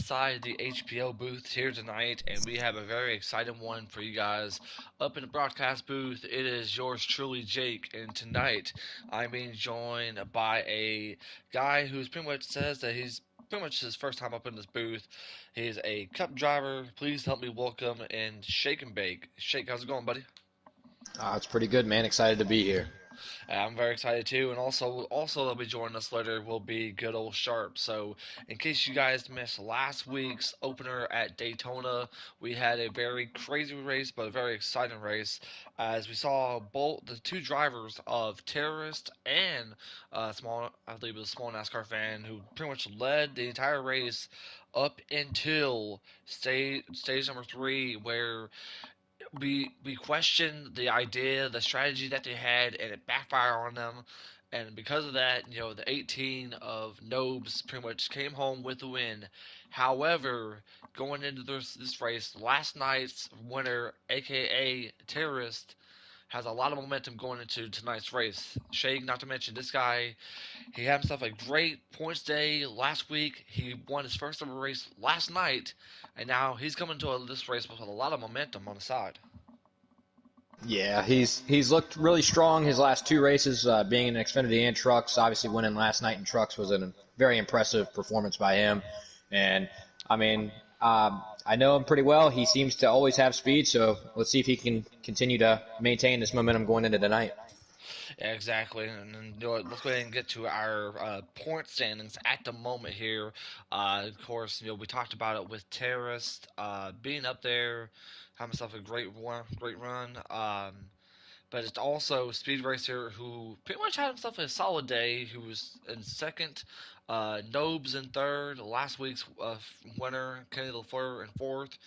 inside the HPL booth here tonight, and we have a very exciting one for you guys. Up in the broadcast booth, it is yours truly, Jake, and tonight I'm being joined by a guy who's pretty much says that he's pretty much his first time up in this booth. He's a cup driver. Please help me welcome and Shake and Bake. Shake, how's it going, buddy? It's pretty good, man. Excited to be here. I'm very excited too, and also they'll be joining us later will be good old Sharp. So, in case you guys missed last week's opener at Daytona, we had a very crazy race, but a very exciting race, as we saw both the two drivers of Terrorist and I believe it was a small NASCAR fan, who pretty much led the entire race up until stage number three, where we questioned the idea, the strategy that they had, and it backfired on them. And because of that, the 18 of Nobes pretty much came home with the win. However, going into this race, last night's winner, aka Terrorist, has a lot of momentum going into tonight's race. Shade, not to mention this guy, he had himself a great points day last week. He won his first ever race last night, and now he's coming to this race with a lot of momentum on the side. Yeah, he's looked really strong his last two races, being in Xfinity and trucks. Obviously, winning last night in trucks was a very impressive performance by him. And I mean, I know him pretty well. He seems to always have speed, so let's see if he can continue to maintain this momentum going into tonight. Yeah, exactly. And then, let's go ahead and get to our point standings at the moment here. Of course, we talked about it with Terrorist being up there, having himself a great run. But it's also Speed Racer, who pretty much had himself a solid day, who was in second, Nobes in third, last week's winner, Kenny LaFleur in fourth,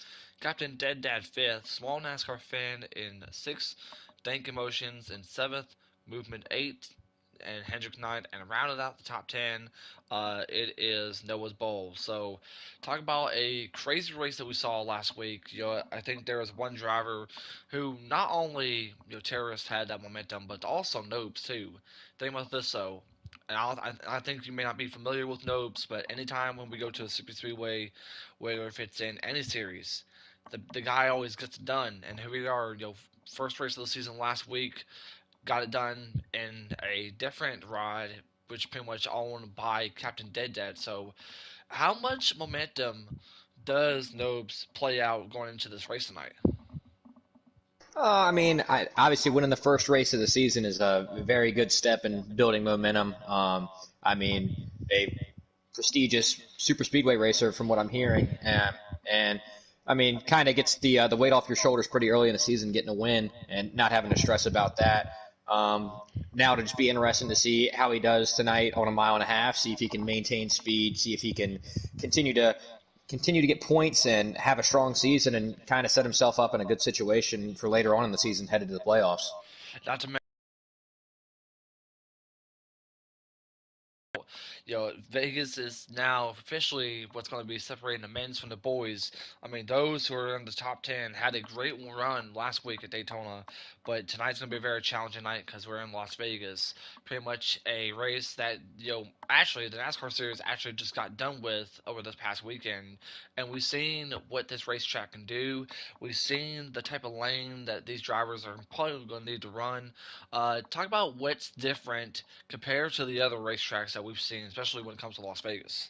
Captain Dead Dad fifth, Small NASCAR Fan in sixth, Dank Emotions in seventh, Movement eighth, and Hendrick ninth, and rounded out the top 10, it is Noah's Bowl. So, talk about a crazy race that we saw last week. I think there was one driver who not only terrorists had that momentum, but also Nobes too. Think about this though, and I think you may not be familiar with Nobes, but anytime when we go to a Super Speedway, whether if it's in any series, the guy always gets it done. And here we are, first race of the season last week, got it done in a different ride, which pretty much owned by Captain Dead Dad. So, how much momentum does Nobes play out going into this race tonight? Obviously winning the first race of the season is a very good step in building momentum. A prestigious super speedway racer, from what I'm hearing, and kind of gets the weight off your shoulders pretty early in the season, getting a win and not having to stress about that. Um, Now to just be interesting to see how he does tonight on a mile and a half. See if he can maintain speed. See if he can continue to continue to get points and have a strong season and kind of set himself up in a good situation for later on in the season, headed to the playoffs. Not to Vegas is now officially what's going to be separating the men's from the boys. I mean, those who are in the top 10 had a great run last week at Daytona, but tonight's going to be a very challenging night because we're in Las Vegas. Pretty much a race that, actually, the NASCAR series actually just got done with over this past weekend, and we've seen what this racetrack can do. We've seen the type of lane that these drivers are probably going to need to run. Talk about what's different compared to the other racetracks that we've seen, especially when it comes to Las Vegas.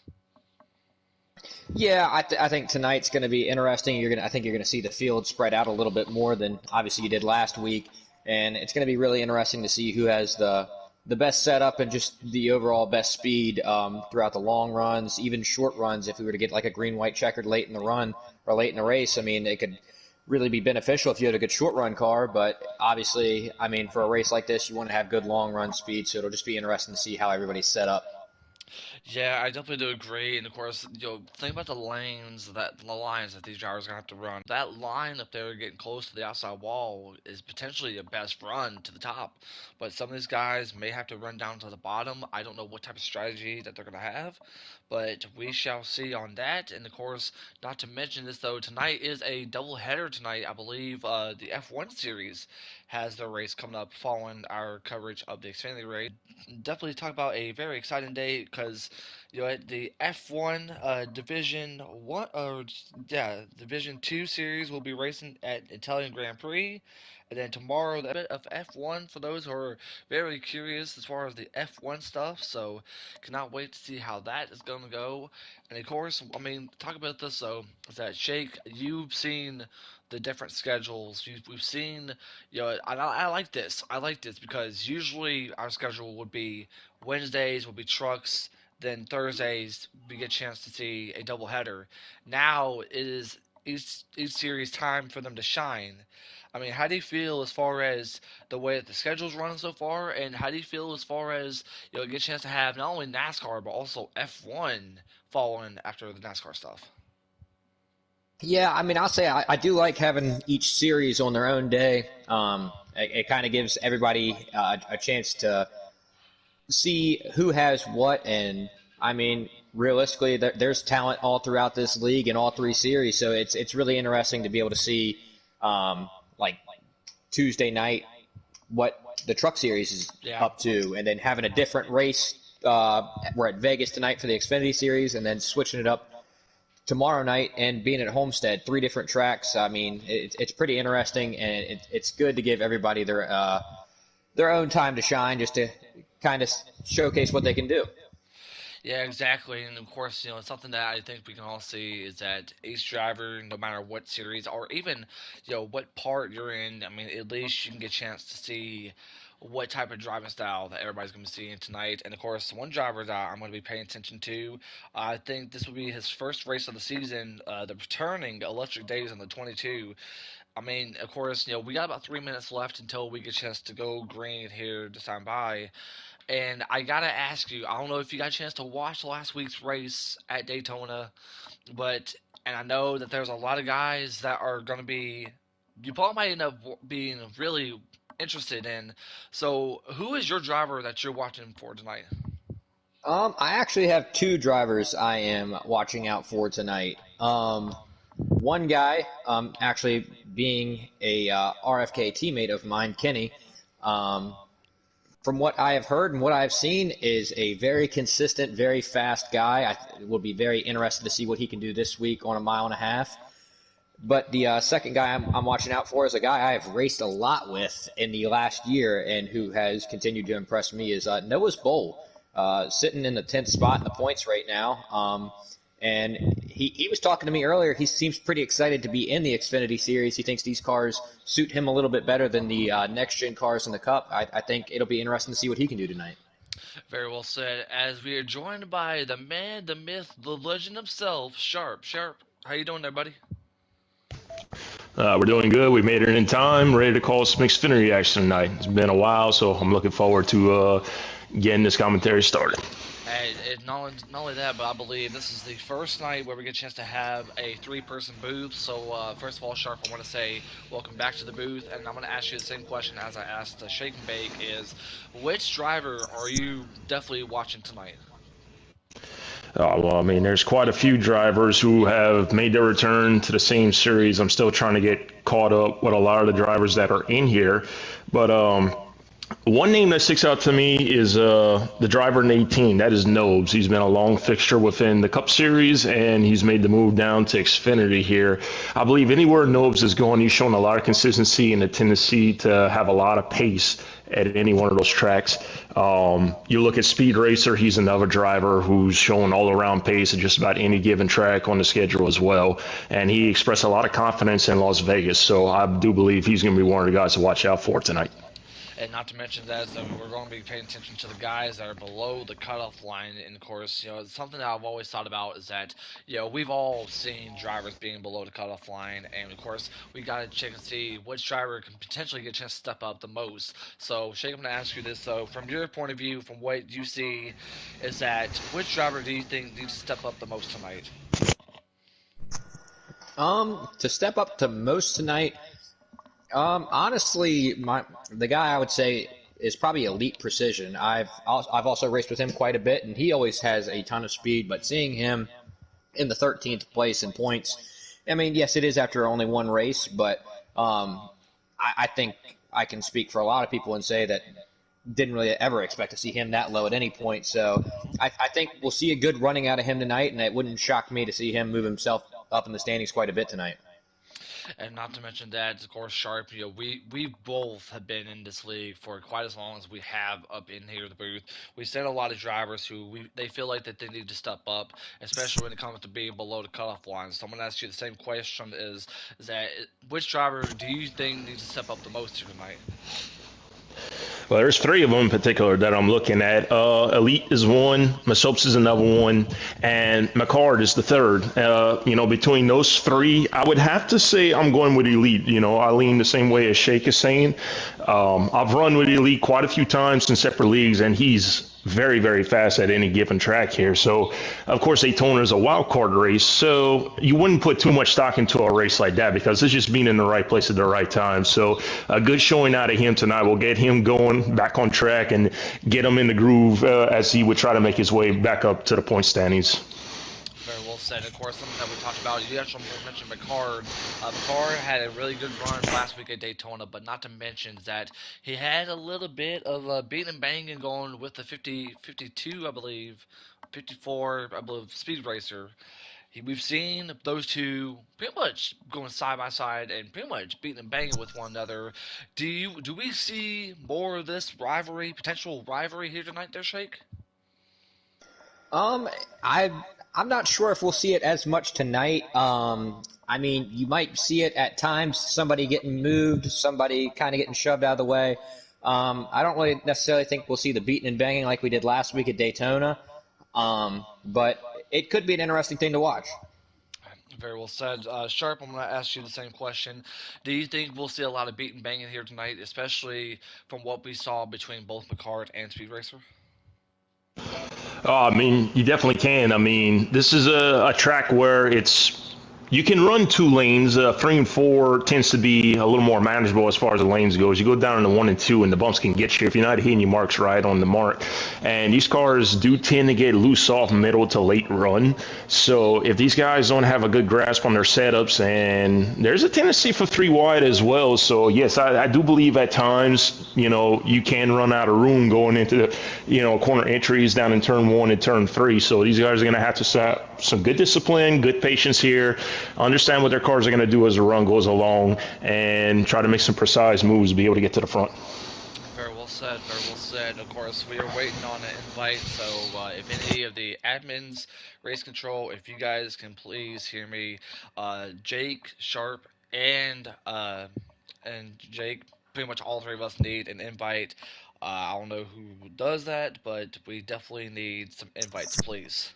Yeah, I think tonight's going to be interesting. I think you're going to see the field spread out a little bit more than obviously you did last week, and it's going to be really interesting to see who has the best setup and just the overall best speed throughout the long runs, even short runs. If we were to get like a green white checkered late in the run or late in the race, it could really be beneficial if you had a good short run car. But obviously, for a race like this, you want to have good long run speed. So it'll just be interesting to see how everybody's set up. Yeah, I definitely do agree. And of course, think about the lines that these drivers are gonna have to run. That line up there getting close to the outside wall is potentially a best run to the top. But some of these guys may have to run down to the bottom. I don't know what type of strategy that they're gonna have, but we shall see on that. And of course, not to mention this though, tonight is a double header tonight. I believe the F1 series has their race coming up following our coverage of the Xfinity race. Definitely talk about a very exciting day because At the F1 Division Two series will be racing at Italian Grand Prix, and then tomorrow the bit of F1 for those who are very curious as far as the F1 stuff. So cannot wait to see how that is going to go. And of course, I mean, talk about this though. Is that Shake? You've seen the different schedules. We've seen, I like this. I like this because usually our schedule would be Wednesdays will be trucks, then Thursdays we get a chance to see a doubleheader. Now it is each series time for them to shine. I mean, how do you feel as far as the way that the schedule's running so far, and how do you feel as far as get a chance to have not only NASCAR but also F1 following after the NASCAR stuff? Yeah, I mean, I'll say I do like having each series on their own day. It kind of gives everybody a chance to see who has what, and I mean, realistically, there's talent all throughout this league in all three series, so it's really interesting to be able to see, like Tuesday night, what the truck series is Yeah. up to, and then having a different race. We're at Vegas tonight for the Xfinity series, and then switching it up tomorrow night and being at Homestead, three different tracks. I mean, it's pretty interesting, and it's good to give everybody their own time to shine, just to kind of showcase what they can do. Yeah, exactly. And of course, it's something that I think we can all see is that each driver, no matter what series or even, what part you're in, I mean, at least you can get a chance to see what type of driving style that everybody's going to be seeing tonight. And of course, one driver that I'm going to be paying attention to, I think this will be his first race of the season, the returning Electric Days on the 22. I mean, of course, we got about 3 minutes left until we get a chance to go green here to stand by. And I gotta ask you, I don't know if you got a chance to watch last week's race at Daytona, but and I know that there's a lot of guys that are gonna be you probably might end up being really interested in. So, who is your driver that you're watching for tonight? I actually have two drivers I am watching out for tonight. One guy, actually being a RFK teammate of mine, Kenny. Um, from what I have heard and what I've seen, is a very consistent, very fast guy. I will be very interested to see what he can do this week on a mile and a half. But the second guy I'm watching out for is a guy I have raced a lot with in the last year and who has continued to impress me is Noah's Bowl, sitting in the 10th spot in the points right now. And he was talking to me earlier. He seems pretty excited to be in the Xfinity series. He thinks these cars suit him a little bit better than the next gen cars in the Cup. I think it'll be interesting to see what he can do tonight. Very well said. As we are joined by the man, the myth, the legend himself, Sharp. Sharp, how you doing there, buddy? We're doing good. We made it in time, ready to call some Xfinity action tonight. It's been a while, so I'm looking forward to getting this commentary started. Hey, not only that, but I believe this is the first night where we get a chance to have a three-person booth. So, first of all, Sharp, I want to say welcome back to the booth, and I'm going to ask you the same question as I asked Shake and Bake: is which driver are you definitely watching tonight? Well, I mean, there's quite a few drivers who have made their return to the same series. I'm still trying to get caught up with a lot of the drivers that are in here, but one name that sticks out to me is the driver in 18. That is Nobes. He's been a long fixture within the Cup Series, and he's made the move down to Xfinity here. I believe anywhere Nobes is going, he's shown a lot of consistency and a tendency to have a lot of pace at any one of those tracks. You look at Speed Racer, he's another driver who's showing all-around pace at just about any given track on the schedule as well. And he expressed a lot of confidence in Las Vegas, so I do believe he's going to be one of the guys to watch out for tonight. And not to mention that is that we're going to be paying attention to the guys that are below the cutoff line. And of course, it's something that I've always thought about is that we've all seen drivers being below the cutoff line, and of course we got to check and see which driver can potentially get a chance to step up the most. So, Shake, I'm going to ask you this: so from your point of view, from what you see, is that which driver do you think needs to step up the most tonight? To step up to most tonight, honestly, the guy I would say is probably Elite Precision. I've also raced with him quite a bit, and he always has a ton of speed. But seeing him in the 13th place in points, I mean, yes, it is after only one race, but I think I can speak for a lot of people and say that didn't really ever expect to see him that low at any point. So I think we'll see a good running out of him tonight, and it wouldn't shock me to see him move himself up in the standings quite a bit tonight. And not to mention that, of course, Sharp. We both have been in this league for quite as long as we have up in here in the booth. We've seen a lot of drivers who they feel like that they need to step up, especially when it comes to being below the cutoff line. So I'm gonna ask you the same question: is that which driver do you think needs to step up the most here tonight? Well, there's three of them in particular that I'm looking at. Elite is one, Masopes is another one, and McCard is the third. Between those three, I would have to say I'm going with Elite. I lean the same way as Shake is saying. I've run with Elite quite a few times in separate leagues, and he's very, very fast at any given track here. So, of course, Daytona is a wild card race, so you wouldn't put too much stock into a race like that because it's just being in the right place at the right time. So, a good showing out of him tonight will get him going back on track and get him in the groove as he would try to make his way back up to the point standings. Very well said. Of course, something that we talked about. You actually mentioned McCard. McCard had a really good run last week at Daytona, but not to mention that he had a little bit of beating and banging going with the 50, 52, I believe, 54, I believe, Speed Racer. We've seen those two pretty much going side by side and pretty much beating and banging with one another. Do we see more of this rivalry, potential rivalry here tonight, there, Shake? Um, I'm not sure if we'll see it as much tonight. I mean, you might see it at times, somebody getting moved, somebody kind of getting shoved out of the way. I don't really necessarily think we'll see the beating and banging like we did last week at Daytona. But it could be an interesting thing to watch. Very well said. Sharp, I'm going to ask you the same question. Do you think we'll see a lot of beat and banging here tonight, especially from what we saw between both McCart and Speed Racer? I mean, you definitely can. I mean, this is a track where you can run two lanes. 3 and 4 tends to be a little more manageable as far as the lanes goes. You go down into 1 and 2, and the bumps can get you if you're not hitting your marks right on the mark. And these cars do tend to get loose off middle to late run. So if these guys don't have a good grasp on their setups, and there's a tendency for 3 wide as well. So yes, I do believe at times, you can run out of room going into the, corner entries down in turn 1 and turn 3. So these guys are going to have to set some good discipline, good patience here, understand what their cars are going to do as the run goes along, and try to make some precise moves to be able to get to the front. Very well said. Very well said. Of course, we are waiting on an invite. So, if any of the admins, race control, if you guys can please hear me, Jake, Sharp, and Jake, pretty much all three of us need an invite. I don't know who does that, but we definitely need some invites, please.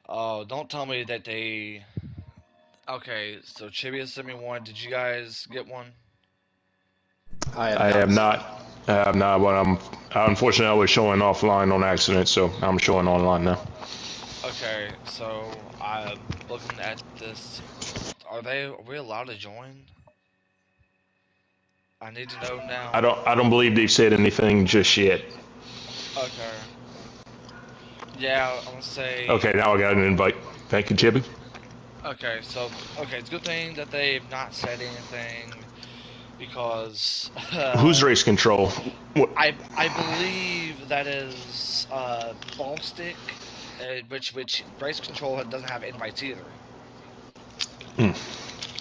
Oh, don't tell me that they. Okay, so Chibia sent me one. Did you guys get one? I have I have not. not. I have not, but unfortunately I was showing offline on accident, so I'm showing online now. Okay, so I'm looking at this. Are we allowed to join? I need to know I now. don't. I don't believe they've said anything just yet. Okay. Yeah, I'm gonna say. Okay, now I got an invite. Thank you, Chippy. Okay, it's a good thing that they've not said anything because Who's race control? What? I believe that is ball stick, which race control doesn't have invites either. Hmm.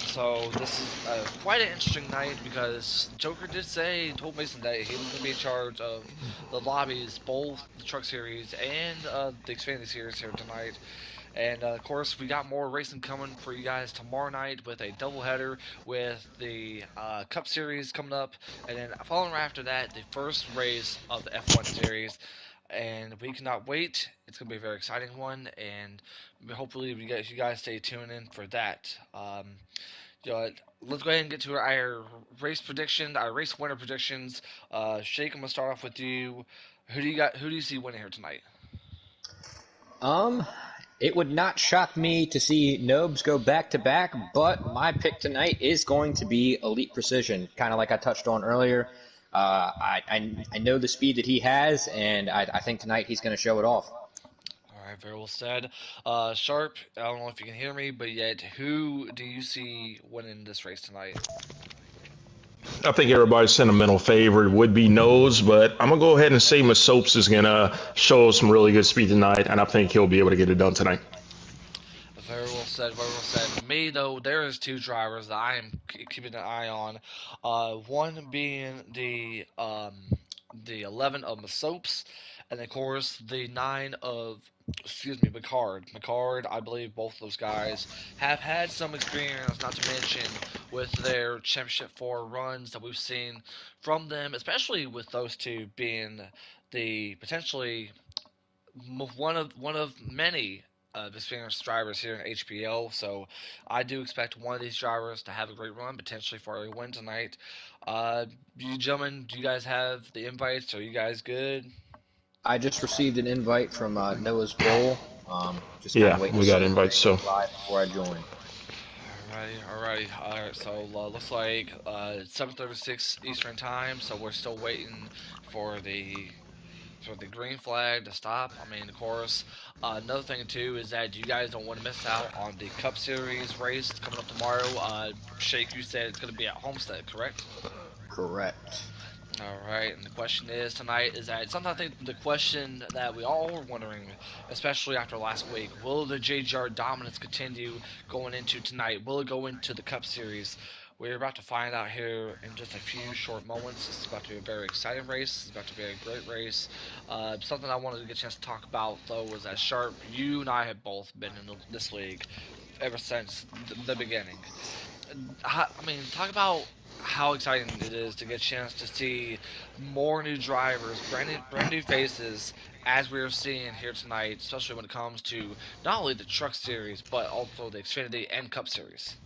So this is quite an interesting night because Joker did say, told Mason that he was going to be in charge of the lobbies, both the Truck Series and the Xfinity Series here tonight. And of course, we got more racing coming for you guys tomorrow night with a doubleheader with the Cup Series coming up, and then following right after that, the first race of the F1 Series. And we cannot wait. It's gonna be a very exciting one, and hopefully, you guys stay tuned in for that. Let's go ahead and get to our race prediction, our race winner predictions. Shake, I'm gonna start off with you. Who do you see winning here tonight? Um, it would not shock me to see Nobes go back to back, but my pick tonight is going to be Elite Precision, kind of like I touched on earlier. I know the speed that he has, and I think tonight he's going to show it off. All right, very well said. Sharp, I don't know if you can hear me, but yet, who do you see winning this race tonight? I think everybody's sentimental favorite would be Nose, but I'm gonna go ahead and say Masopes is gonna show some really good speed tonight, and I think he'll be able to get it done tonight. Very well said. Very well said. Me though, there is two drivers that I am keeping an eye on. One being the 11 of Masopes, and of course the 9 of, excuse me, Picard. Picard, I believe both those guys have had some experience, not to mention with their championship four runs that we've seen from them, especially with those two being the potentially one of many experienced drivers here in HPL. So I do expect one of these drivers to have a great run, potentially for a win tonight. You gentlemen, do you guys have the invites? Are you guys good? I just received an invite from Noah's Bowl. Just kind Yeah, of waiting to we see got if invites. everything So, goes live before I join. Alright. So looks like 7:36 Eastern time. So we're still waiting for the green flag to stop. I mean, of course, another thing too is that you guys don't want to miss out on the Cup Series race coming up tomorrow. Shake, you said it's going to be at Homestead, correct? Correct. All right, and the question is tonight is that something I think the question that we all were wondering, especially after last week, will the JGR dominance continue going into tonight? Will it go into the Cup Series? We're about to find out here in just a few short moments. This is about to be a very exciting race. It's about to be a great race. Something I wanted to get a chance to talk about though was that Sharp, you and I have both been in this league ever since the beginning. I mean, talk about how exciting it is to get a chance to see more new drivers, brand new faces, as we're seeing here tonight, especially when it comes to not only the Truck Series but also the Xfinity and Cup Series.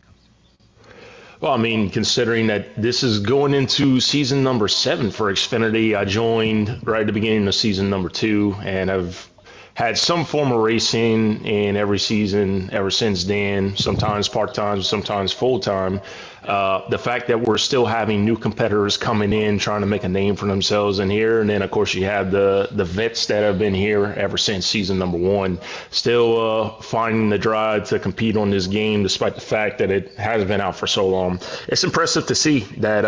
well, I mean, considering that this is going into season number 7 for Xfinity, I joined right at the beginning of season number 2, and I've had some form of racing in every season ever since then, sometimes part time, sometimes full time. The fact that we're still having new competitors coming in trying to make a name for themselves in here, and then of course you have the vets that have been here ever since season number 1, still finding the drive to compete on this game despite the fact that it has been out for so long. It's impressive to see that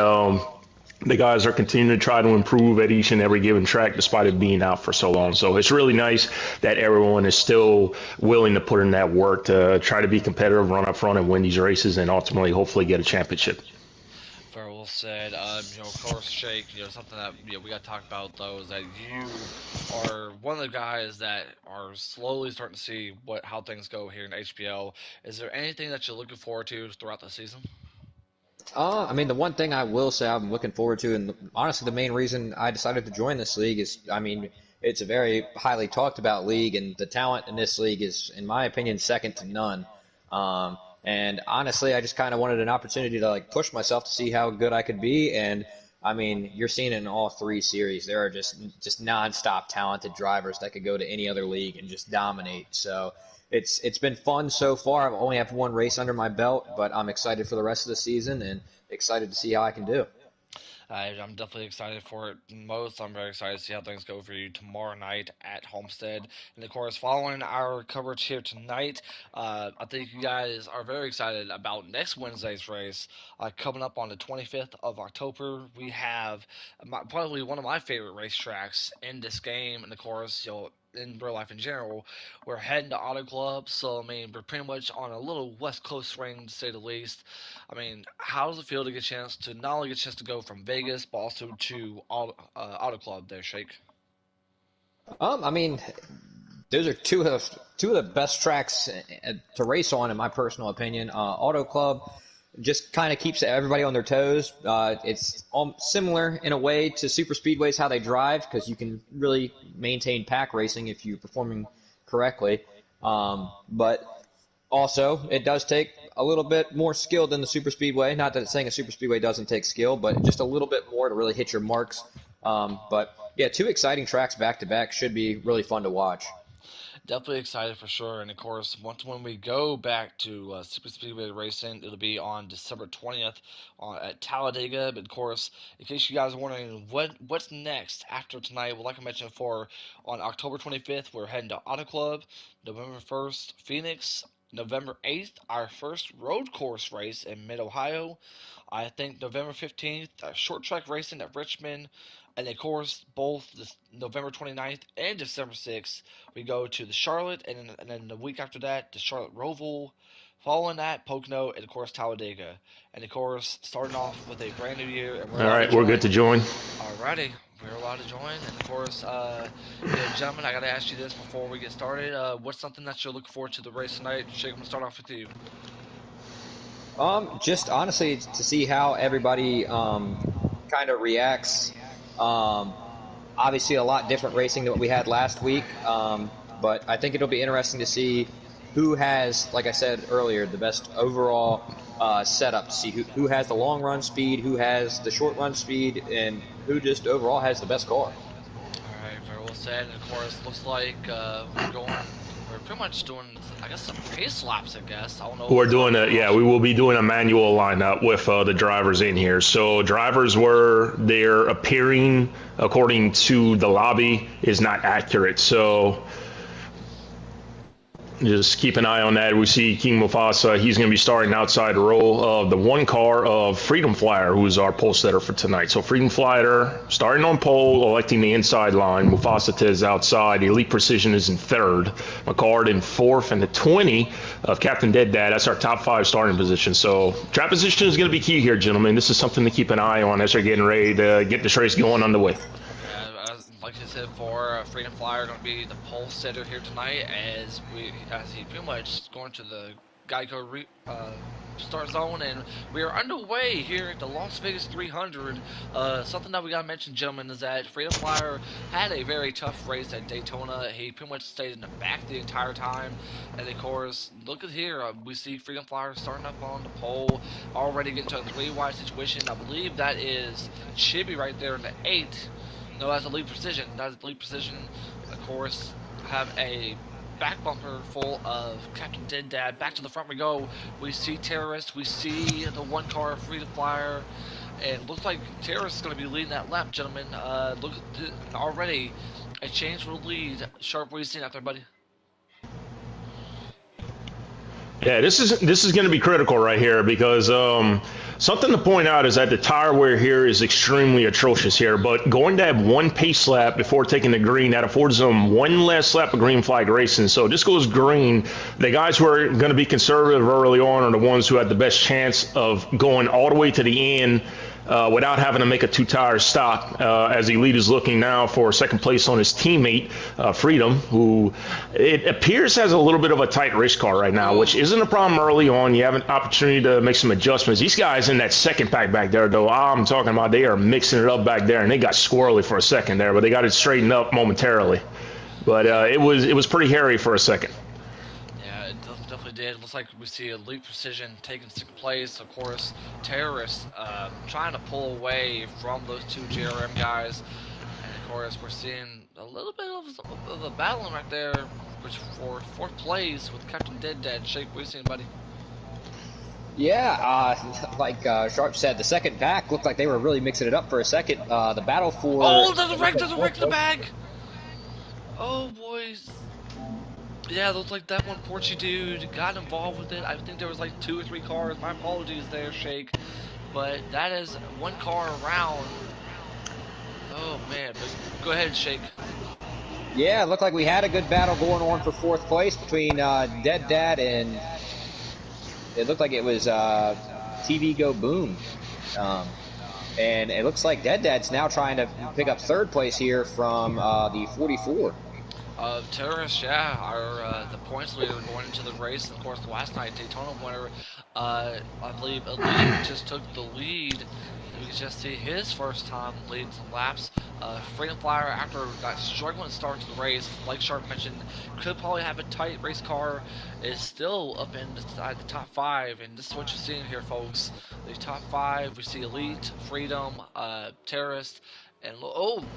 the guys are continuing to try to improve at each and every given track despite it being out for so long. So it's really nice that everyone is still willing to put in that work to try to be competitive, run up front, and win these races, and ultimately, hopefully, get a championship. Very well said. Of course, Shake. Something that we got to talk about though is that you are one of the guys that are slowly starting to see how things go here in HPL. Is there anything that you're looking forward to throughout the season? I mean, the one thing I will say I'm looking forward to, and honestly, the main reason I decided to join this league is, I mean, it's a very highly talked about league, and the talent in this league is, in my opinion, second to none. And honestly, I just kind of wanted an opportunity to like push myself to see how good I could be, and I mean, you're seeing it in all three series. There are just nonstop talented drivers that could go to any other league and just dominate. So it's been fun so far. I've only have one race under my belt, but I'm excited for the rest of the season and excited to see how I can do. I'm definitely excited for it most. I'm very excited to see how things go for you tomorrow night at Homestead. And of course, following our coverage here tonight, I think you guys are very excited about next Wednesday's race coming up on the 25th of October. We have probably one of my favorite racetracks in this game, and of course, in real life in general. We're heading to Auto Club, so I mean, we're pretty much on a little West Coast swing to say the least. I mean, how does it feel to get a chance to not only get a chance to go from Vegas, but also to Auto Club there, Shake? I mean, those are two of the best tracks to race on, in my personal opinion. Auto Club just kind of keeps everybody on their toes. It's similar in a way to super speedways how they drive because you can really maintain pack racing if you're performing correctly. But also, it does take a little bit more skill than the super speedway. Not that it's saying a super speedway doesn't take skill, but just a little bit more to really hit your marks. But yeah, two exciting tracks back to back should be really fun to watch. Definitely excited for sure. And of course, once when we go back to Super Speedway Racing, it'll be on December 20th at Talladega. But of course, in case you guys are wondering what's next after tonight, well, like I mentioned before, on October 25th, we're heading to Auto Club. November 1st, Phoenix. November 8th, our first road course race in Mid Ohio. I think November 15th, short track racing at Richmond. And of course, both November 29th and December 6th, we go to the Charlotte, and then the week after that, the Charlotte Roval. Following that, Pocono, and of course, Talladega. And of course, starting off with a brand new year, and we're All allowed to right, we're good join. to join. Alrighty, we're allowed to join. And of course, gentlemen, I got to ask you this before we get started. What's something that you're looking forward to the race tonight? Shake, I'm going to start off with you. Just honestly to see how everybody kind of reacts. Um, Obviously, a lot different racing than what we had last week. But I think it'll be interesting to see who has, like I said earlier, the best overall setup. To see who has the long run speed, who has the short run speed, and who just overall has the best car. All right, very well said. And of course, looks like we're pretty much doing, I guess, some pace laps. I guess I don't know We're if doing a yeah. We will be doing a manual lineup with the drivers in here. So drivers were they're appearing according to the lobby is not accurate. So just keep an eye on that. We see King Mufasa. He's going to be starting outside row of the one car of Freedom Flyer, who's our pole setter for tonight. So Freedom Flyer starting on pole, electing the inside line. Mufasa is outside. Elite Precision is in third. McCard in fourth, and the 20 of Captain Dead Dad. That's our top 5 starting position. So track position is going to be key here, gentlemen. This is something to keep an eye on as they're getting ready to get this race going underway. Yeah, like I said before, Freedom Flyer going to be the pole sitter here tonight as he pretty much is going to the start zone, and we are underway here at the Las Vegas 300. Something that we got to mention, gentlemen, is that Freedom Flyer had a very tough race at Daytona. He pretty much stayed in the back the entire time, and of course, look at here. We see Freedom Flyer starting up on the pole, already getting to a 3 wide situation. I believe that is Chibi right there in the 8th. No, that's Elite Precision. That's Elite Precision. Of course, have a back bumper full of Captain Dead Dad. Back to the front we go. We see Terrorist. We see the one car Freedom Flyer. And looks like Terrorist is going to be leading that lap, gentlemen. Look already a change for the lead. Sharp, what are you seeing out there, buddy? Yeah, this is going to be critical right here because something to point out is that the tire wear here is extremely atrocious here. But going to have one pace lap before taking the green, that affords them one less lap of green flag racing. So this goes green. The guys who are going to be conservative early on are the ones who had the best chance of going all the way to the end. Without having to make a 2-tire stop, as Elite is looking now for second place on his teammate, Freedom, who it appears has a little bit of a tight race car right now, which isn't a problem early on. You have an opportunity to make some adjustments. These guys in that second pack back there, though, I'm talking about they are mixing it up back there, and they got squirrely for a second there, but they got it straightened up momentarily. But it was pretty hairy for a second. Yeah, it definitely did. Looks like we see Elite Precision taking second place. Of course, Terrorists trying to pull away from those two JRM guys. And of course, we're seeing a little bit of a battling right there which for fourth place with Captain Dead Dad. Shake, what are you seeing, buddy? Yeah, like Sharp said, the second pack looked like they were really mixing it up for a second. The battle for Oh, there's a wreck to the bag! Oh, boys. Yeah, looks like that one Porchy dude got involved with it. I think there was like 2 or 3 cars. My apologies there, Shake. But that is one car around. Oh, man. But go ahead, Shake. Yeah, it looked like we had a good battle going on for fourth place between Dead Dad and it looked like it was TV Go Boom. And it looks like Dead Dad's now trying to pick up third place here from the 44. Terrorists, yeah, are the points leader going into the race. And of course, last night Daytona winner, I believe Elite just took the lead. We just see his first time leading some laps. Freedom Flyer, after that struggling start to the race, like Sharp mentioned, could probably have a tight race car, is still up inside the top 5. And this is what you're seeing here, folks. The top 5, we see Elite, Freedom, Terrorist, and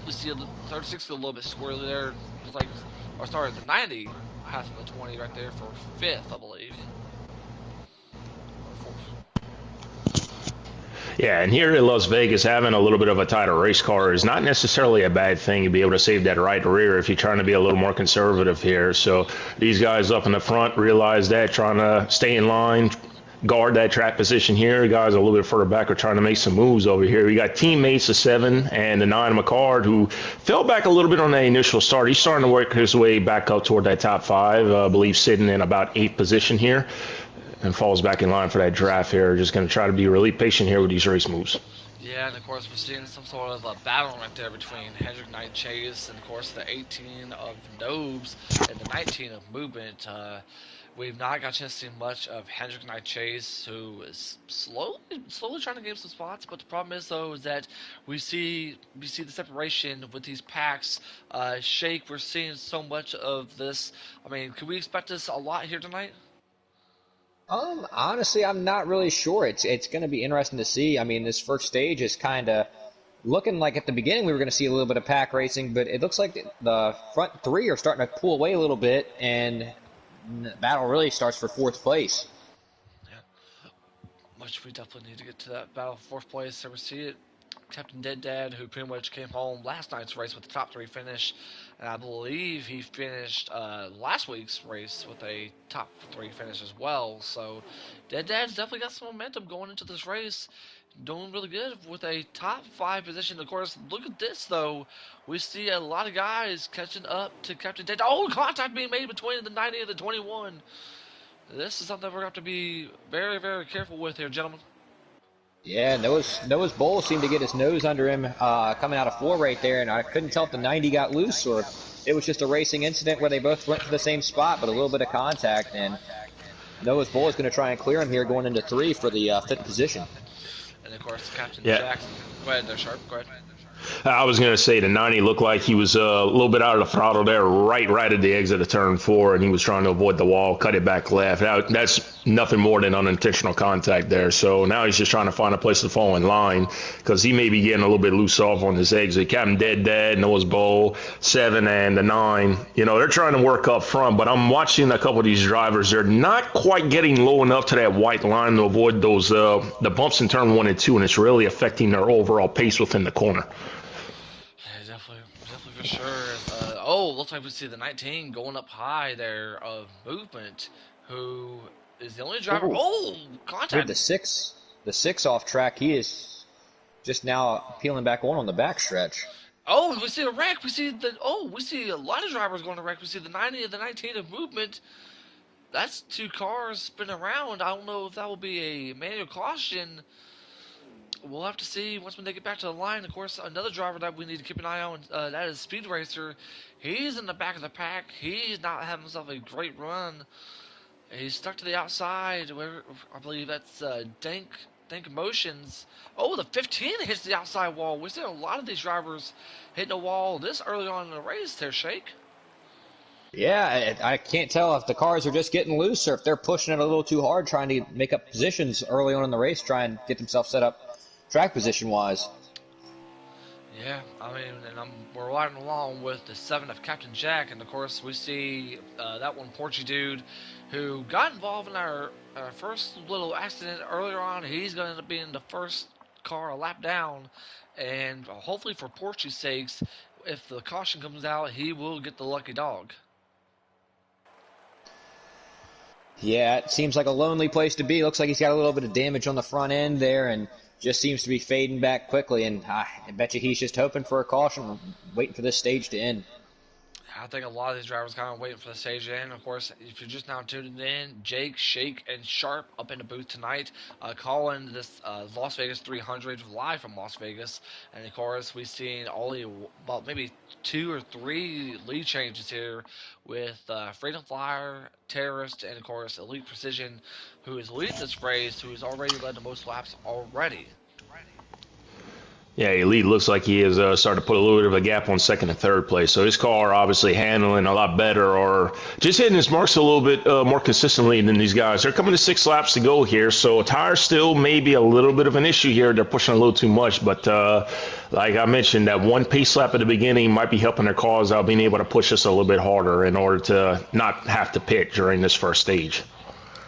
we see 36 a little bit squirrely there. It's like, or sorry, the 90 passing the 20 right there for 5th, I believe. Yeah, and here in Las Vegas, having a little bit of a tighter race car is not necessarily a bad thing to be able to save that right rear if you're trying to be a little more conservative here. So these guys up in the front realize that, trying to stay in line, guard that track position here. Guys a little bit further back are trying to make some moves over here. We got teammates, the 7 and the 9 McCard, who fell back a little bit on that initial start. He's starting to work his way back up toward that top 5, I believe sitting in about 8th position here, and falls back in line for that draft here. Just going to try to be really patient here with these race moves. Yeah, and of course we're seeing some sort of a battle right there between Hendrick Knight Chase and of course the 18 of Nobes and the 19 of Movement. We've not got a chance to see much of Hendrick Knight Chase, who is slowly trying to gain some spots. But the problem is though is that we see the separation with these packs. Shake, we're seeing so much of this. I mean, can we expect this a lot here tonight? Honestly, I'm not really sure. It's going to be interesting to see. I mean, this first stage is kind of looking like at the beginning we were going to see a little bit of pack racing, but it looks like the front 3 are starting to pull away a little bit, and the battle really starts for 4th place. Yeah, much we definitely need to get to that battle for 4th place. Ever see it? Captain Dead Dad, who pretty much came home last night's race with the top 3 finish, and I believe he finished last week's race with a top 3 finish as well. So Dead Dad's definitely got some momentum going into this race, doing really good with a top 5 position. Of course, look at this though. We see a lot of guys catching up to Captain Dead. Oh, contact being made between the 90 and the 21. This is something we're going to have to be very, very careful with here, gentlemen. Yeah, Noah's Bowl seemed to get his nose under him coming out of 4 right there, and I couldn't tell if the 90 got loose or if it was just a racing incident where they both went to the same spot, but a little bit of contact, and Noah's Bowl is going to try and clear him here going into 3 for the 5th position. And of course, Captain Yeah. Jackson. Go ahead there, Sharp. Go ahead. I was going to say the 90 looked like he was a little bit out of the throttle there, right at the exit of turn 4, and he was trying to avoid the wall, cut it back left. That's nothing more than unintentional contact there. So now he's just trying to find a place to fall in line because he may be getting a little bit loose off on his exit. Captain Dead Dad, Noah's Bowl, 7 and the 9, they're trying to work up front, but I'm watching a couple of these drivers. They're not quite getting low enough to that white line to avoid those the bumps in turn 1 and 2, and it's really affecting their overall pace within the corner. Yeah, definitely for sure. Looks like we see the 19 going up high there of Movement, who is the only driver. Ooh. Oh, Dude, contact. the six off track, he is just now peeling back on the back stretch. Oh, we see a wreck. We see a lot of drivers going to wreck. We see the 90 and the 19 of Movement. That's 2 cars spinning around. I don't know if that will be a manual caution. We'll have to see once when they get back to the line. Of course, another driver that we need to keep an eye on, that is Speed Racer. He's in the back of the pack. He's not having himself a great run. He's stuck to the outside. Where I believe that's Dank Motions. Oh, the 15 hits the outside wall. We see a lot of these drivers hitting the wall this early on in the race there, Shake. Yeah, I can't tell if the cars are just getting loose or if they're pushing it a little too hard, trying to make up positions early on in the race, try and get themselves set up track position wise. Yeah, I mean, we're riding along with the 7 of Captain Jack, and of course we see that one Porchy dude who got involved in our first little accident earlier on. He's going to end up being the first car a lap down, and hopefully for Porchy's sakes, if the caution comes out, he will get the lucky dog. Yeah, it seems like a lonely place to be. Looks like he's got a little bit of damage on the front end there and just seems to be fading back quickly. And I bet you he's just hoping for a caution, waiting for this stage to end. I think a lot of these drivers kind of waiting for the stage to end. Of course, if you're just now tuning in, Jake, Shake, and Sharp up in the booth tonight, calling this Las Vegas 300 live from Las Vegas. And of course, we've seen only about maybe 2 or 3 lead changes here with Freedom Flyer, Terrorist, and of course Elite Precision, who is leading this race, who has already led the most laps already. Yeah, Elite looks like he has started to put a little bit of a gap on 2nd and 3rd place. So his car obviously handling a lot better, or just hitting his marks a little bit more consistently than these guys. They're coming to 6 laps to go here, so tires still may be a little bit of an issue here. They're pushing a little too much, but like I mentioned, that one pace lap at the beginning might be helping their cause out, being able to push us a little bit harder in order to not have to pit during this first stage.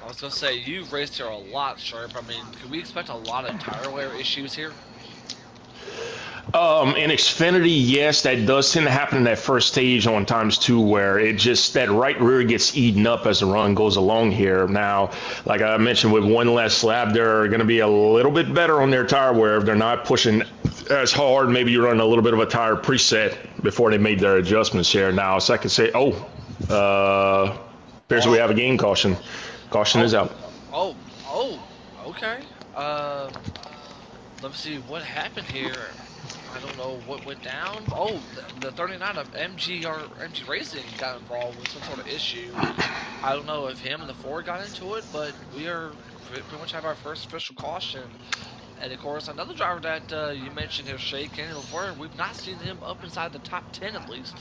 I was was gonna say you've raced here a lot, Sharp. I mean, can we expect a lot of tire wear issues here? In Xfinity, yes, that does tend to happen in that first stage on times too, where it just that right rear gets eaten up as the run goes along here. Now, like I mentioned, with one less lap, they're going to be a little bit better on their tire wear if they're not pushing as hard. Maybe you run a little bit of a tire preset before they made their adjustments here. Now, second say, appears we have a game caution. Caution is Oh, out. oh, okay. Let me see what happened here. I don't know what went down. Oh, the 39 of MG Racing got involved with some sort of issue. I don't know if him and the Ford got into it, but we are pretty much have our first official caution. And of course, another driver that you mentioned here, Shea Kenny LaFleur, we've not seen him up inside the top 10 at least.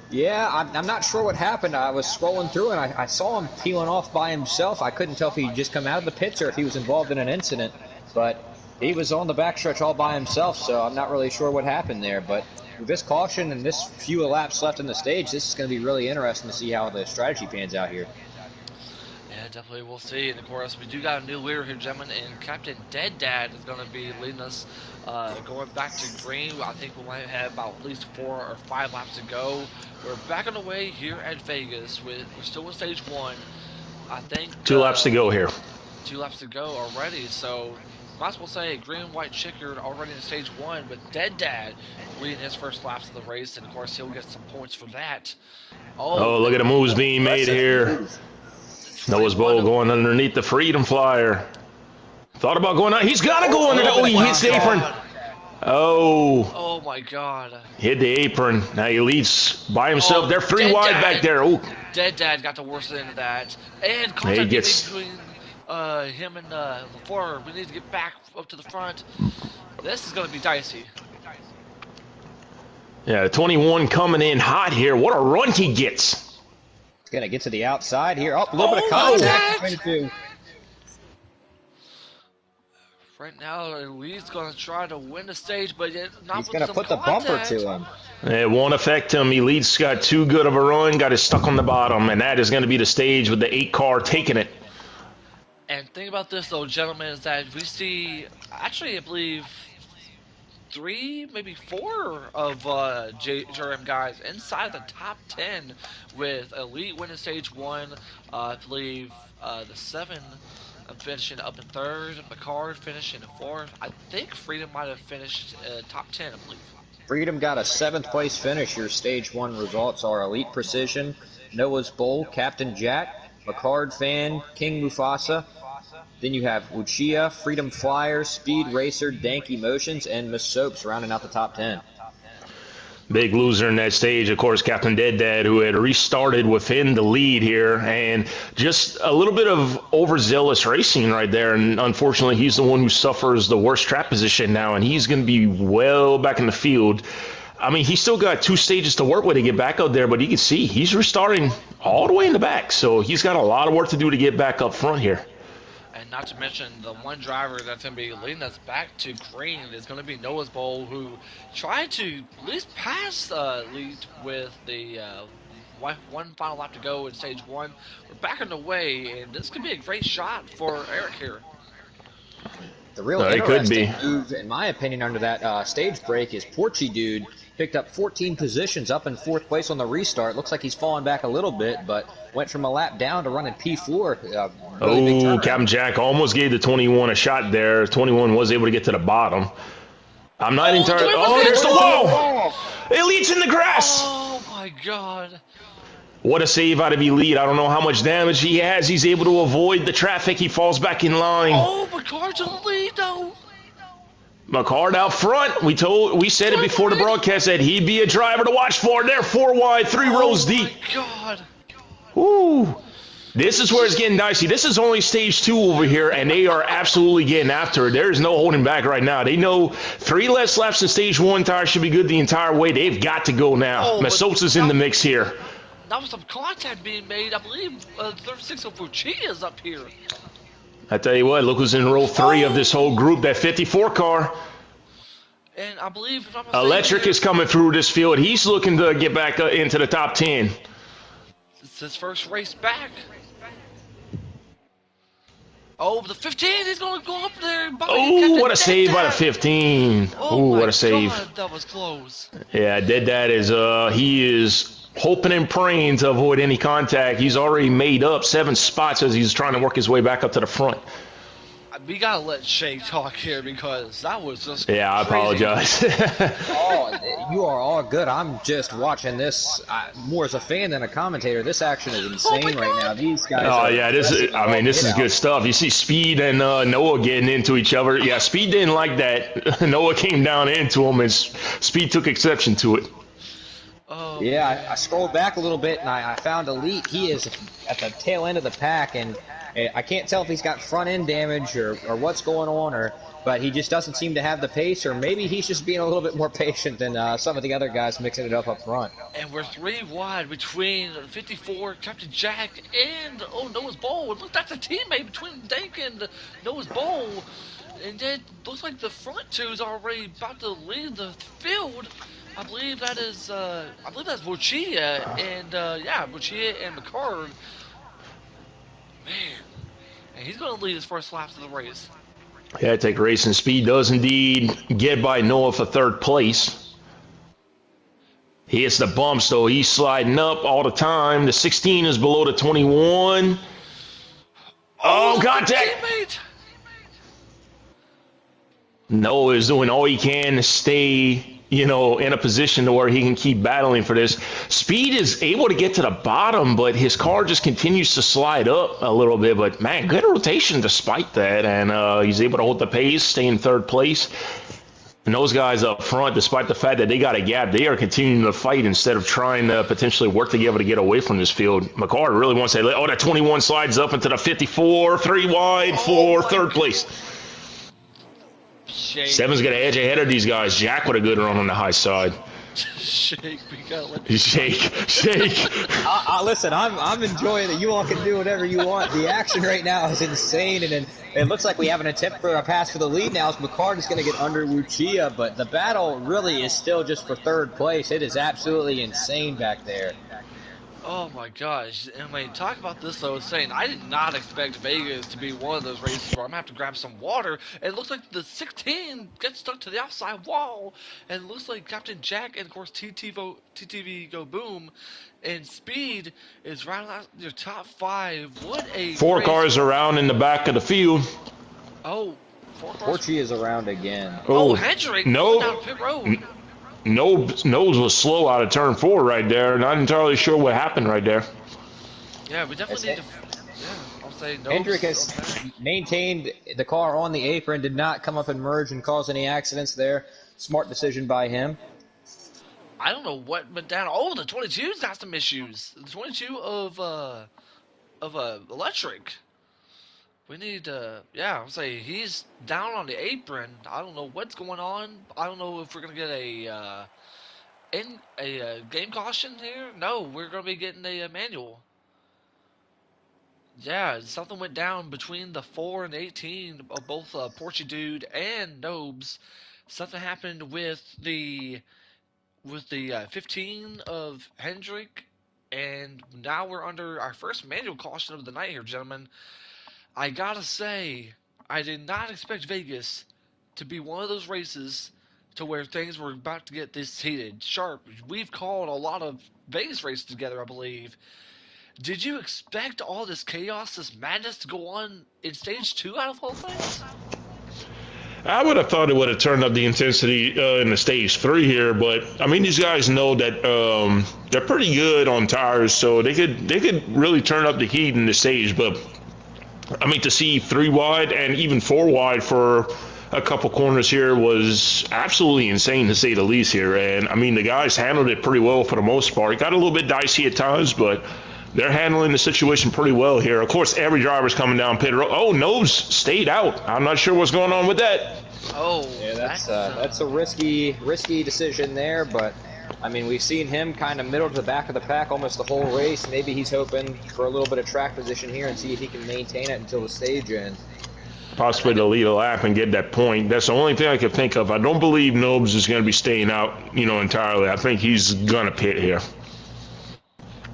Yeah, I'm not sure what happened. I was scrolling through and I saw him peeling off by himself. I couldn't tell if he'd just come out of the pits or if he was involved in an incident. But he was on the backstretch all by himself, so I'm not really sure what happened there. But with this caution and this few laps left in the stage, this is going to be really interesting to see how the strategy pans out here. Yeah, definitely we'll see. And of course, we do got a new leader here, gentlemen, and Captain Dead Dad is going to be leading us going back to green. I think we might have about at least 4 or 5 laps to go. We're back on the way here at Vegas. We're still in stage 1. I think 2 laps to go here. 2 laps to go already, so might as well say green, white, checkered already in stage 1 with Dead Dad leading his first laps of the race, and of course he'll get some points for that. Oh, look at the moves being made here. Noah's Bowl going underneath the Freedom Flyer. Thought about going out. He's got to go under the. Oh, he hits the apron. Oh my God. Hit the apron. Now he leads by himself. They're 3 wide back there. Oh. Dead Dad got the worst end of that. And contact between him and LaFleur. We need to get back up to the front. This is going to be dicey. Yeah, 21 coming in hot here. What a run he gets. Gonna get to the outside here. Oh, a little bit of contact between the two. Right now, Lee's gonna try to win the stage, but not he's with gonna some put contact. the bumper to him. It won't affect him. Elite's got too good of a run, got it stuck on the bottom, and that is going to be the stage with the 8 car taking it. And think about this, though, gentlemen, is that we see, actually, I believe, 3, maybe 4 of JRM guys inside the top 10 with Elite winning stage 1. I believe the 7 finishing up in 3rd, McCard finishing in 4th. I think Freedom might have finished top 10, I believe. Freedom got a 7th place finish. Your stage 1 results are Elite Precision, Noah's Bowl, Captain Jack, McCard Fan, King Mufasa. Then you have Uchiha, Freedom Flyer, Speed Racer, Dank Emotions, and Miss Soaps rounding out the top 10. Big loser in that stage, of course, Captain Dead Dad, who had restarted within the lead here, and just a little bit of overzealous racing right there. And unfortunately, he's the one who suffers the worst trap position now, and he's going to be well back in the field. I mean, he's still got 2 stages to work with to get back out there, but you can see he's restarting all the way in the back, so he's got a lot of work to do to get back up front here. And not to mention the one driver that's going to be leading us back to green is going to be Noah's Bowl, who tried to at least pass lead with the one final lap to go in stage 1. We're back on the way, and this could be a great shot for Eric here. The real interesting move, in my opinion, under that stage break is Porchy Dude picked up 14 positions up in 4th place on the restart. Looks like he's fallen back a little bit, but went from a lap down to running P4. Really Captain Jack almost gave the 21 a shot there. 21 was able to get to the bottom. I'm not entirely. Oh, there's the wall! Elite's in the grass! Oh, my God. What a save out of Elite. I don't know how much damage he has. He's able to avoid the traffic. He falls back in line. Oh, McCard's in the lead, though. McCard out front. We said it before the broadcast that he'd be a driver to watch for. They're 4 wide, 3 rows deep. Oh, my God. Woo. This is where it's getting dicey. This is only stage 2 over here, and they are absolutely getting after it. There's no holding back right now. They know 3 less laps in stage 1 tire should be good the entire way. They've got to go now. Masosa's in the mix here. That was some contact being made. I believe 36 of Uchiha is up here. I tell you what, look who's in row 3 of this whole group, that 54 car. And I believe if I'm Electric is coming through this field. He's looking to get back into the top 10. It's his first race back. Oh, the 15, he's going to go up there by Oh, Captain what a Dead save by the Dad. 15. Oh Oh, my what a save. God, that was close. Yeah, Dead Dad is he is hoping and praying to avoid any contact. He's already made up 7 spots as he's trying to work his way back up to the front. We gotta let Shay talk here because that was just Yeah, I crazy. apologize. Oh, you are all good. I'm just watching this more as a fan than a commentator. This action is Oh my insane right now. God. These guys Oh are yeah, aggressive as I all mean, this get is out. good stuff. You see Speed and Noah getting into each other. Yeah, Speed didn't like that. Noah came down into him, and Speed took exception to it. Oh Yeah, I man. scrolled back a little bit and I found Elite. He is at the tail end of the pack, and I can't tell if he's got front end damage or what's going on, but he just doesn't seem to have the pace, or maybe he's just being a little bit more patient than some of the other guys mixing it up front. And we're 3 wide between 54, Captain Jack, and Noah's Bowl. Look, that's a teammate between Dank and Noah's Bowl. And then looks like the front two is already about to leave the field. I believe that's Bochia and yeah, Bochia and McCard. Man, and he's going to lead his first lap of the race. Yeah, take racing. Speed does indeed get by Noah for 3rd place. He hits the bumps though. He's sliding up all the time. The 16 is below the 21. Oh, Oh, look, the contact! teammate! Noah is doing all he can to stay, in a position to where he can keep battling for this. Speed is able to get to the bottom, but his car just continues to slide up a little bit. But man, good rotation despite that, and he's able to hold the pace, stay in 3rd place. And those guys up front, despite the fact that they got a gap, they are continuing to fight instead of trying to potentially work together to get away from this field. McCarter really wants to say, oh, that 21 slides up into the 54, 3 wide Oh for my 3rd God. place. Shake. Seven's got an edge ahead of these guys. Jack with a good run on the high side. Shake. We gotta let this Shake, shake. Listen, I'm enjoying it. You all can do whatever you want. The action right now is insane, and it looks like we have an attempt for a pass for the lead now. As McCard is going to get under Lucia, but the battle really is still just for 3rd place. It is absolutely insane back there. Oh my gosh. And when you talk about this, though, saying I did not expect Vegas to be one of those races where I'm going to have to grab some water. And it looks like the 16 gets stuck to the outside wall. And it looks like Captain Jack and, of course, TTV Go Boom and Speed is right out your top 5. What a 4 race. cars around in the back of the field. Oh, 4 cars. Porchi is around again. Oh, Oh, Hendrick no. going down pit road. Nose was slow out of turn 4 right there. Not entirely sure what happened right there. Yeah, we definitely need to. Yeah, I'll say no. Hendrick has maintained the car on the apron, did not come up and merge and cause any accidents there. Smart decision by him. I don't know what went down. Oh, the 22's got some issues. The 22 of electric. We need yeah, I'll say he's down on the apron. I don't know what's going on. I don't know if we're gonna get a game caution here. No, we're gonna be getting a manual. Yeah, something went down between the 4 and 18 of both Porchy Dude and Nobes. Something happened with the 15 of Hendrick, and now we're under our first manual caution of the night here, gentlemen. I gotta say, I did not expect Vegas to be one of those races to where things were about to get this heated. Sharp, we've called a lot of Vegas races together, I believe. Did you expect all this chaos, this madness to go on in stage 2 out of all things? I would have thought it would have turned up the intensity in the stage 3 here, but I mean these guys know that they're pretty good on tires, so they could really turn up the heat in the stage. But I mean to see 3 wide and even 4 wide for a couple corners here was absolutely insane to say the least here. And I mean the guys handled it pretty well for the most part. It got a little bit dicey at times, but they're handling the situation pretty well here. Of course, every driver's coming down pit road. Oh, Nose stayed out. I'm not sure what's going on with that. Oh, yeah, that's a risky decision there, but I mean we've seen him kind of middle to the back of the pack almost the whole race. Maybe he's hoping for a little bit of track position here and see if he can maintain it until the stage ends. Possibly to lead a lap and get that point. That's the only thing I can think of. I don't believe Nobes is going to be staying out, entirely. I think he's going to pit here.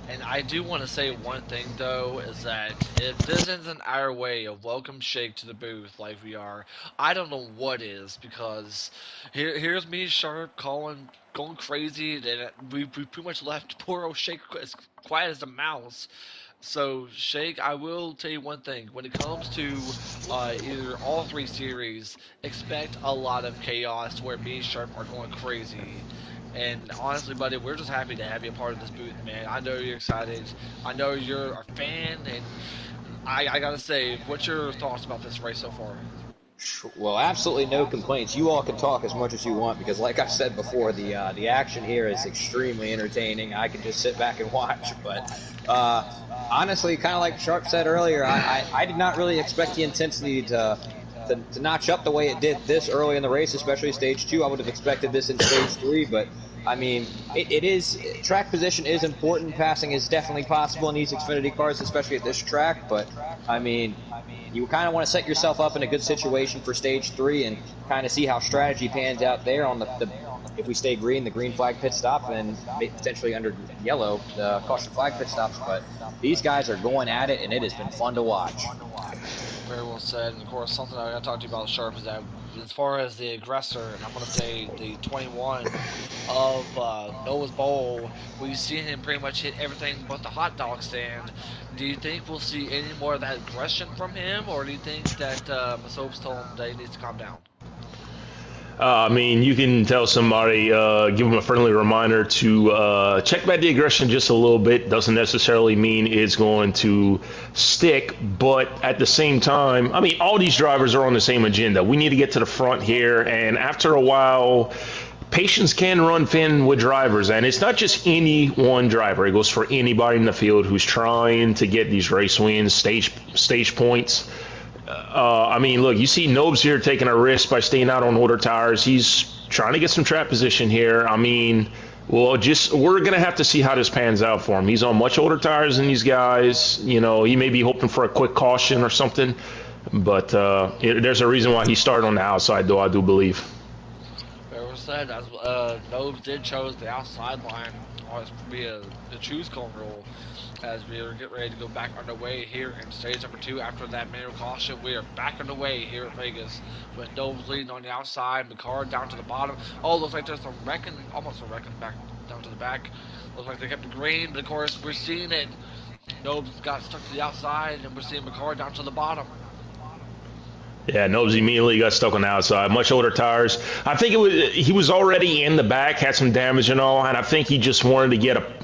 And I do want to say one thing though is that if this isn't our way of welcome Shake to the booth like we are, I don't know what is because here's me Sharp calling going crazy and we pretty much left poor old Shake as quiet as a mouse. So, Shake, I will tell you one thing. When it comes to either all three series, expect a lot of chaos where me and Sharp are going crazy. And honestly, buddy, we're just happy to have you a part of this booth, man. I know you're excited. I know you're a fan, and I gotta say, what's your thoughts about this race so far? Well, absolutely no complaints. You all can talk as much as you want because, like I said before, the action here is extremely entertaining. I can just sit back and watch. But honestly, kind of like Sharp said earlier, I did not really expect the intensity to notch up the way it did this early in the race, especially stage two. I would have expected this in stage three, but I mean, it is track position is important. Passing is definitely possible in these Xfinity cars, especially at this track. But I mean, you kind of want to set yourself up in a good situation for stage three and kind of see how strategy pans out there on the if we stay green, the green flag pit stop, and potentially under yellow, the caution flag pit stops. But these guys are going at it, and it has been fun to watch. Very well said. And of course, something I got to talk to you about, Sharp, is that as far as the aggressor, and I'm going to say the 21 of Noah's Bowl, we've seen him pretty much hit everything but the hot dog stand. Do you think we'll see any more of that aggression from him, or do you think that Masope's told him that he needs to calm down? I mean, you can tell somebody, give them a friendly reminder to check back the aggression just a little bit. Doesn't necessarily mean it's going to stick, but at the same time, I mean, all these drivers are on the same agenda. We need to get to the front here, and after a while, patience can run thin with drivers, and it's not just any one driver. It goes for anybody in the field who's trying to get these race wins, stage points. I mean, look, you see Nobes here taking a risk by staying out on older tires. He's trying to get some trap position here. I mean, well, just we're gonna have to see how this pans out for him. He's on much older tires than these guys. You know, he may be hoping for a quick caution or something, but there's a reason why he started on the outside, though I do believe. Very well said. As Nobes did chose the outside line as via the choose cone rule. As we are getting ready to go back underway here in stage number two after that manual caution, we are back underway here at Vegas with Nobes leading on the outside, McCard down to the bottom. Oh, looks like there's some wrecking, almost a wrecking back down to the back. Looks like they kept the green, but of course we're seeing it. Nobes got stuck to the outside, and we're seeing McCard down to the bottom. Yeah, Nobes immediately got stuck on the outside. Much older tires. I think it was he was already in the back, had some damage and all, and I think he just wanted to get a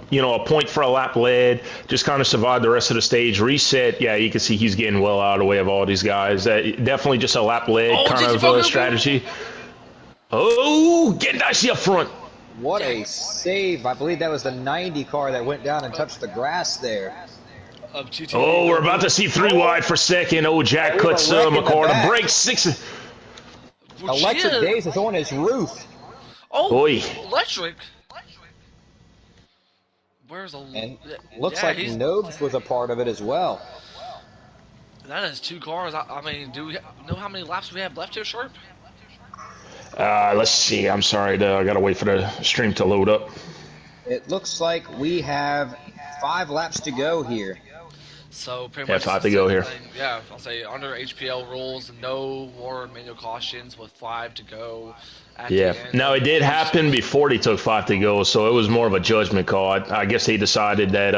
point for a lap led, just kind of survive the rest of the stage, reset. Yeah, you can see he's getting well out of the way of all these guys. Definitely just a lap led Oh, kind JC of Fogo! strategy. Oh, get dicey up front. What Yeah, a save! I believe that was the 90 car that went down and touched the grass there. of GTA. Oh, we're about to see three Oh, wide for second. Oh, Jack And we have cuts a wreck in the McCord to back. break six. which Electric is Days is on his roof. oh Oi. electric. Where's a And looks yeah? like He's Nobes was a part of it as well. that is two cars. I mean, do we know how many laps we have left here, Sharp? Let's see. I'm sorry. I got to wait for the stream to load up. It looks like we have 5 laps to go here. So pretty Yeah, much it's five the to go same here. thing. Yeah, I'll say under HPL rules, no more manual cautions with 5 to go at the Yeah. end Now, of it the did race. happen before they took five to go, so it was more of a judgment call. I guess they decided that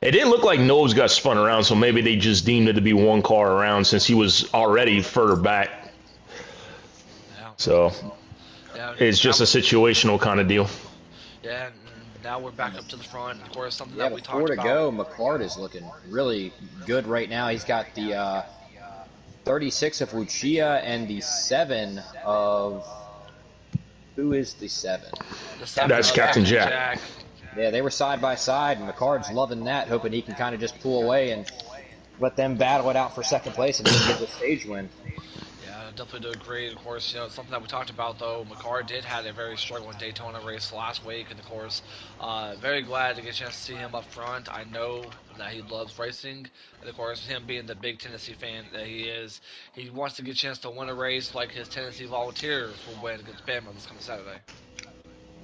it didn't look like Nose got spun around, so maybe they just deemed it to be one car around since he was already further back. Yeah, So yeah. it's Now just a situational kind of deal. yeah, now we're back up to the front. Of course, something Yeah, that we with 4 talked to about. go, McCart is looking really good right now. He's got the 36 of Lucia and the 7 of... Who is the 7? The seven That's of Captain Captain Jack. Jack. Yeah, they were side by side, and McCart's loving that, hoping he can kind of just pull away and let them battle it out for second place and he can get the stage win. Yeah, definitely do agree. Of course, something that we talked about though. McCarr did have a very struggling Daytona race last week, and of course, very glad to get a chance to see him up front. I know that he loves racing, and of course, him being the big Tennessee fan that he is, he wants to get a chance to win a race like his Tennessee Volunteers will win against Bama this coming Saturday.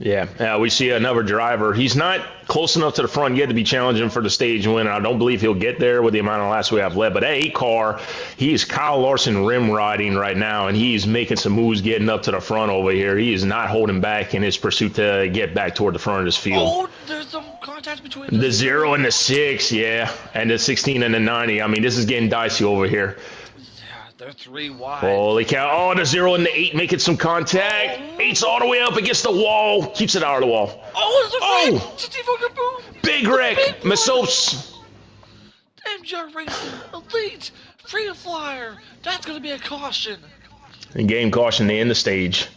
Yeah, we see another driver. He's not close enough to the front yet to be challenging for the stage win. I don't believe he'll get there with the amount of laps we have left. But that 8 car, he's Kyle Larson rim riding right now, and he's making some moves getting up to the front over here. He is not holding back in his pursuit to get back toward the front of this field. Oh, there's some contact between the 0 and the 6, yeah, and the 16 and the 90. I mean, this is getting dicey over here. Yeah, they're 3 wide. Holy cow. Oh, the 0 and the 8 making some contact. 8's all the way up against the wall. Keeps it out of the wall. Oh, it's a boom. Big wreck. Masos. MJ Racing, Elite, Freedom Flyer. That's going to be a caution. And game caution to end the stage.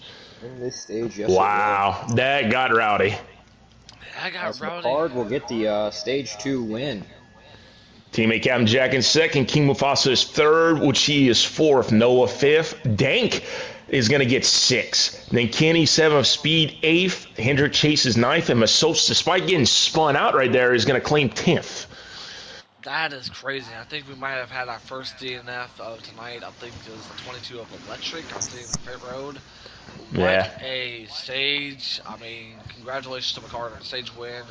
In this stage, yes. Wow, that got rowdy. As rowdy. McCard will get the stage 2 win. Teammate Captain Jack in second. King Mufasa is third. Uchi is fourth. Noah fifth. Dank is going to get sixth. Then Kenny seventh. Speed eighth. Hendrick Chase is ninth. And Masos, despite getting spun out right there, is going to claim 10th. That is crazy. I think we might have had our first DNF of tonight. I think it was the 22 of Electric on the pit road. What a stage. I mean, congratulations to McCart on the stage win.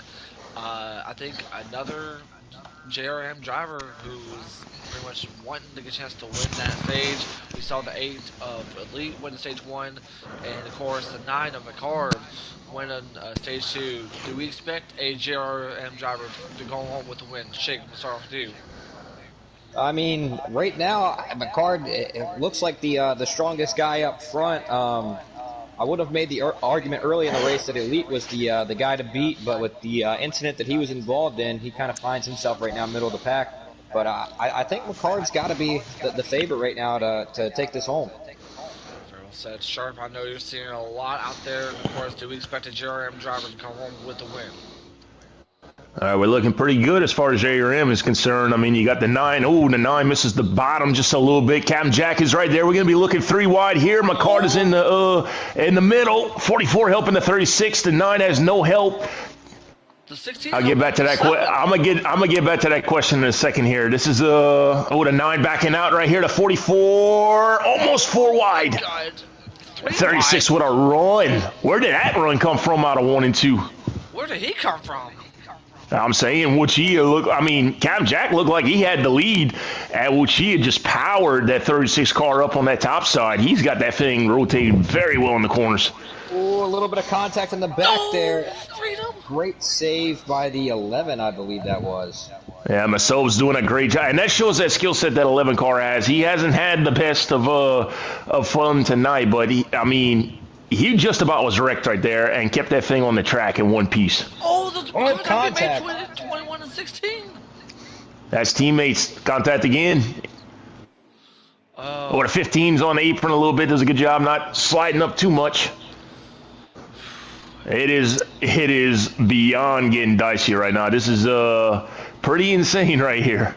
I think another JRM driver who's pretty much wanting to get a chance to win that stage. We saw the 8 of Elite win the stage 1, and of course the 9 of McCard win on stage 2. Do we expect a JRM driver to go home with the win? Shake, we'll start off with you. I mean, right now, McCard, it looks like the strongest guy up front. I would have made the argument early in the race that Elite was the guy to beat, but with the incident that he was involved in, he kind of finds himself right now middle of the pack. But I think McCard's got to be the favorite right now to take this home. Very well said. Sharp, I know you're seeing a lot out there. And of course, do we expect a JRM driver to come home with the win? All right, we're looking pretty good as far as JRM is concerned. I mean, you got the 9. Oh, the 9 misses the bottom just a little bit. Captain Jack is right there. We're going to be looking 3 wide here. McCart is in the middle. 44 helping the 36. The 9 has no help. The 16. I'll get back to that. I'm gonna get back to that question in a second here. This is the 9 backing out right here. The 44, almost 4 wide. God. 36 with a run. Where did that run come from out of 1 and 2? Where did he come from? I'm saying Captain Jack looked like he had the lead, and Wuchia just powered that 36 car up on that top side. He's got that thing rotating very well in the corners. Oh, a little bit of contact in the back there. Freedom. Great save by the 11, I believe that was. Yeah, Masov's doing a great job, and that shows that skill set that 11 car has. He hasn't had the best of fun tonight, but he just about was wrecked right there and kept that thing on the track in one piece. Oh, the contact. Made 21 and 16. That's teammates. Contact again. Or the 15's on the apron a little bit. Does a good job not sliding up too much. It is beyond getting dicey right now. This is pretty insane right here.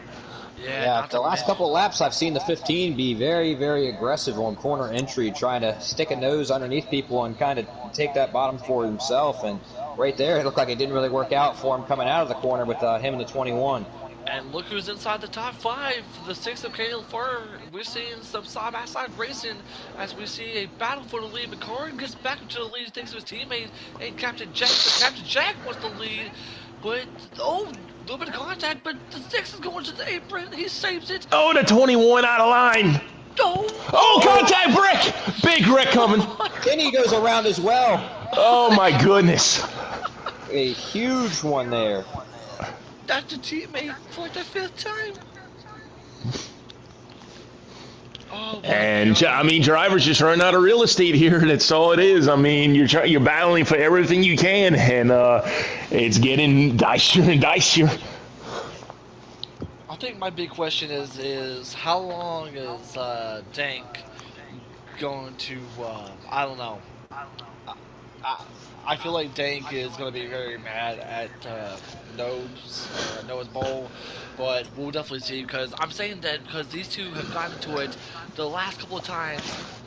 Yeah, the last couple of laps I've seen the 15 be very, very aggressive on corner entry, trying to stick a nose underneath people and kind of take that bottom for himself. And right there, it looked like it didn't really work out for him coming out of the corner with him in the 21. And look who's inside the top 5. The 6 of Caleb Furr. We're seeing some side-by-side racing as we see a battle for the lead. McCartan gets back into the lead, thanks to his teammate, and Captain Jack. Captain Jack wants the lead, but a little bit of contact, but the 6 is going to the apron. He saves it. Oh, the 21 out of line. Oh, contact wreck. Big wreck coming. Kenny goes around as well. Oh, my goodness. A huge one there. That's a teammate for the 5th time. Oh, and drivers just run out of real estate here. That's all it is. You're battling for everything you can, and it's getting dicier and dicier. I think my big question is how long is Dank going to? I don't know. I feel like Dank is going to be very mad at Noah's Bowl, but we'll definitely see, because I'm saying that because these two have gotten into it the last couple of times,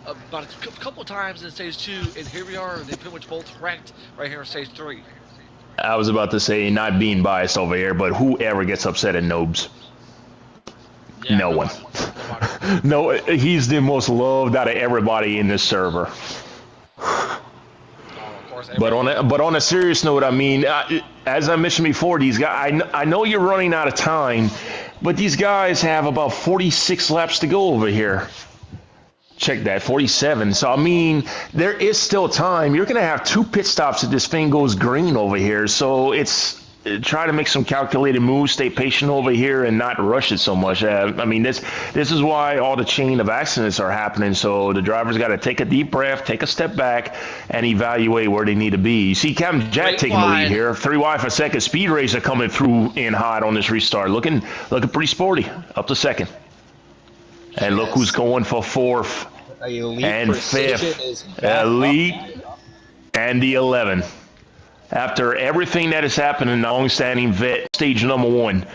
about a couple of times in stage 2, and here we are, they pretty much both wrecked right here in stage 3. I was about to say, not being biased over here, but whoever gets upset at Nobes? Yeah, no one. No, he's the most loved out of everybody in this server. Of course, But on a serious note, I mean, as I mentioned before, these guys, I know you're running out of time, but these guys have about 46 laps to go over here. Check that, 47. So, I mean, there is still time. You're going to have 2 pit stops if this thing goes green over here. So, it's try to make some calculated moves, stay patient over here, and not rush it so much. I mean, this is why all the chain of accidents are happening. So, the drivers got to take a deep breath, take a step back, and evaluate where they need to be. You see Captain Jack taking the lead here. 3 wide for second. Speed Racer coming through in hot on this restart. Looking pretty sporty. Up to second. And look who's going for fourth and fifth. Elite and the 11. After everything that has happened in the long-standing vet stage number 1.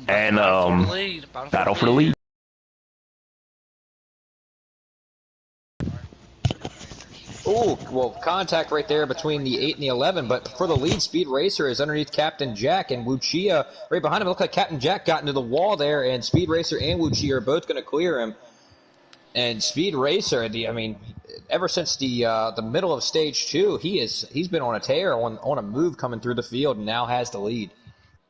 And battle for the lead. Oh, well, contact right there between the 8 and the 11, but for the lead, Speed Racer is underneath Captain Jack, and Wuchia right behind him. It looked like Captain Jack got into the wall there, and Speed Racer and Wuchia are both going to clear him. And Speed Racer, I mean, ever since the middle of stage 2, he's been on a tear, on a move coming through the field, and now has the lead.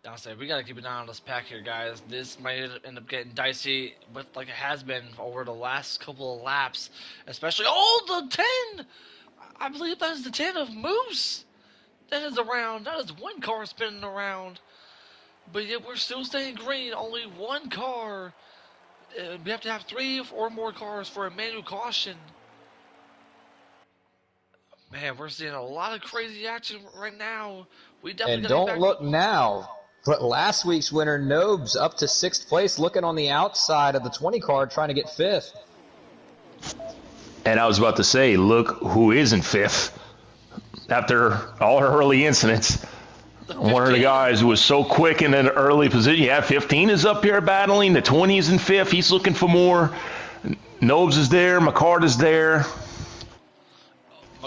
I'll say we gotta keep an eye on this pack here, guys. This might end up getting dicey, but like it has been over the last couple of laps, especially. Oh, the 10! I believe that is the 10 of Moose. That is around. That is 1 car spinning around, but yet we're still staying green. Only 1 car. We have to have 3 or more cars for a manual caution. Man, we're seeing a lot of crazy action right now. We definitely and don't look now. But last week's winner, Nobes, up to 6th place, looking on the outside of the 20 car, trying to get 5th. And I was about to say, look who is in 5th. After all her early incidents. One of the guys who was so quick in an early position. Yeah, 15 is up here battling. The 20 is in 5th. He's looking for more. Nobes is there. McCart is there.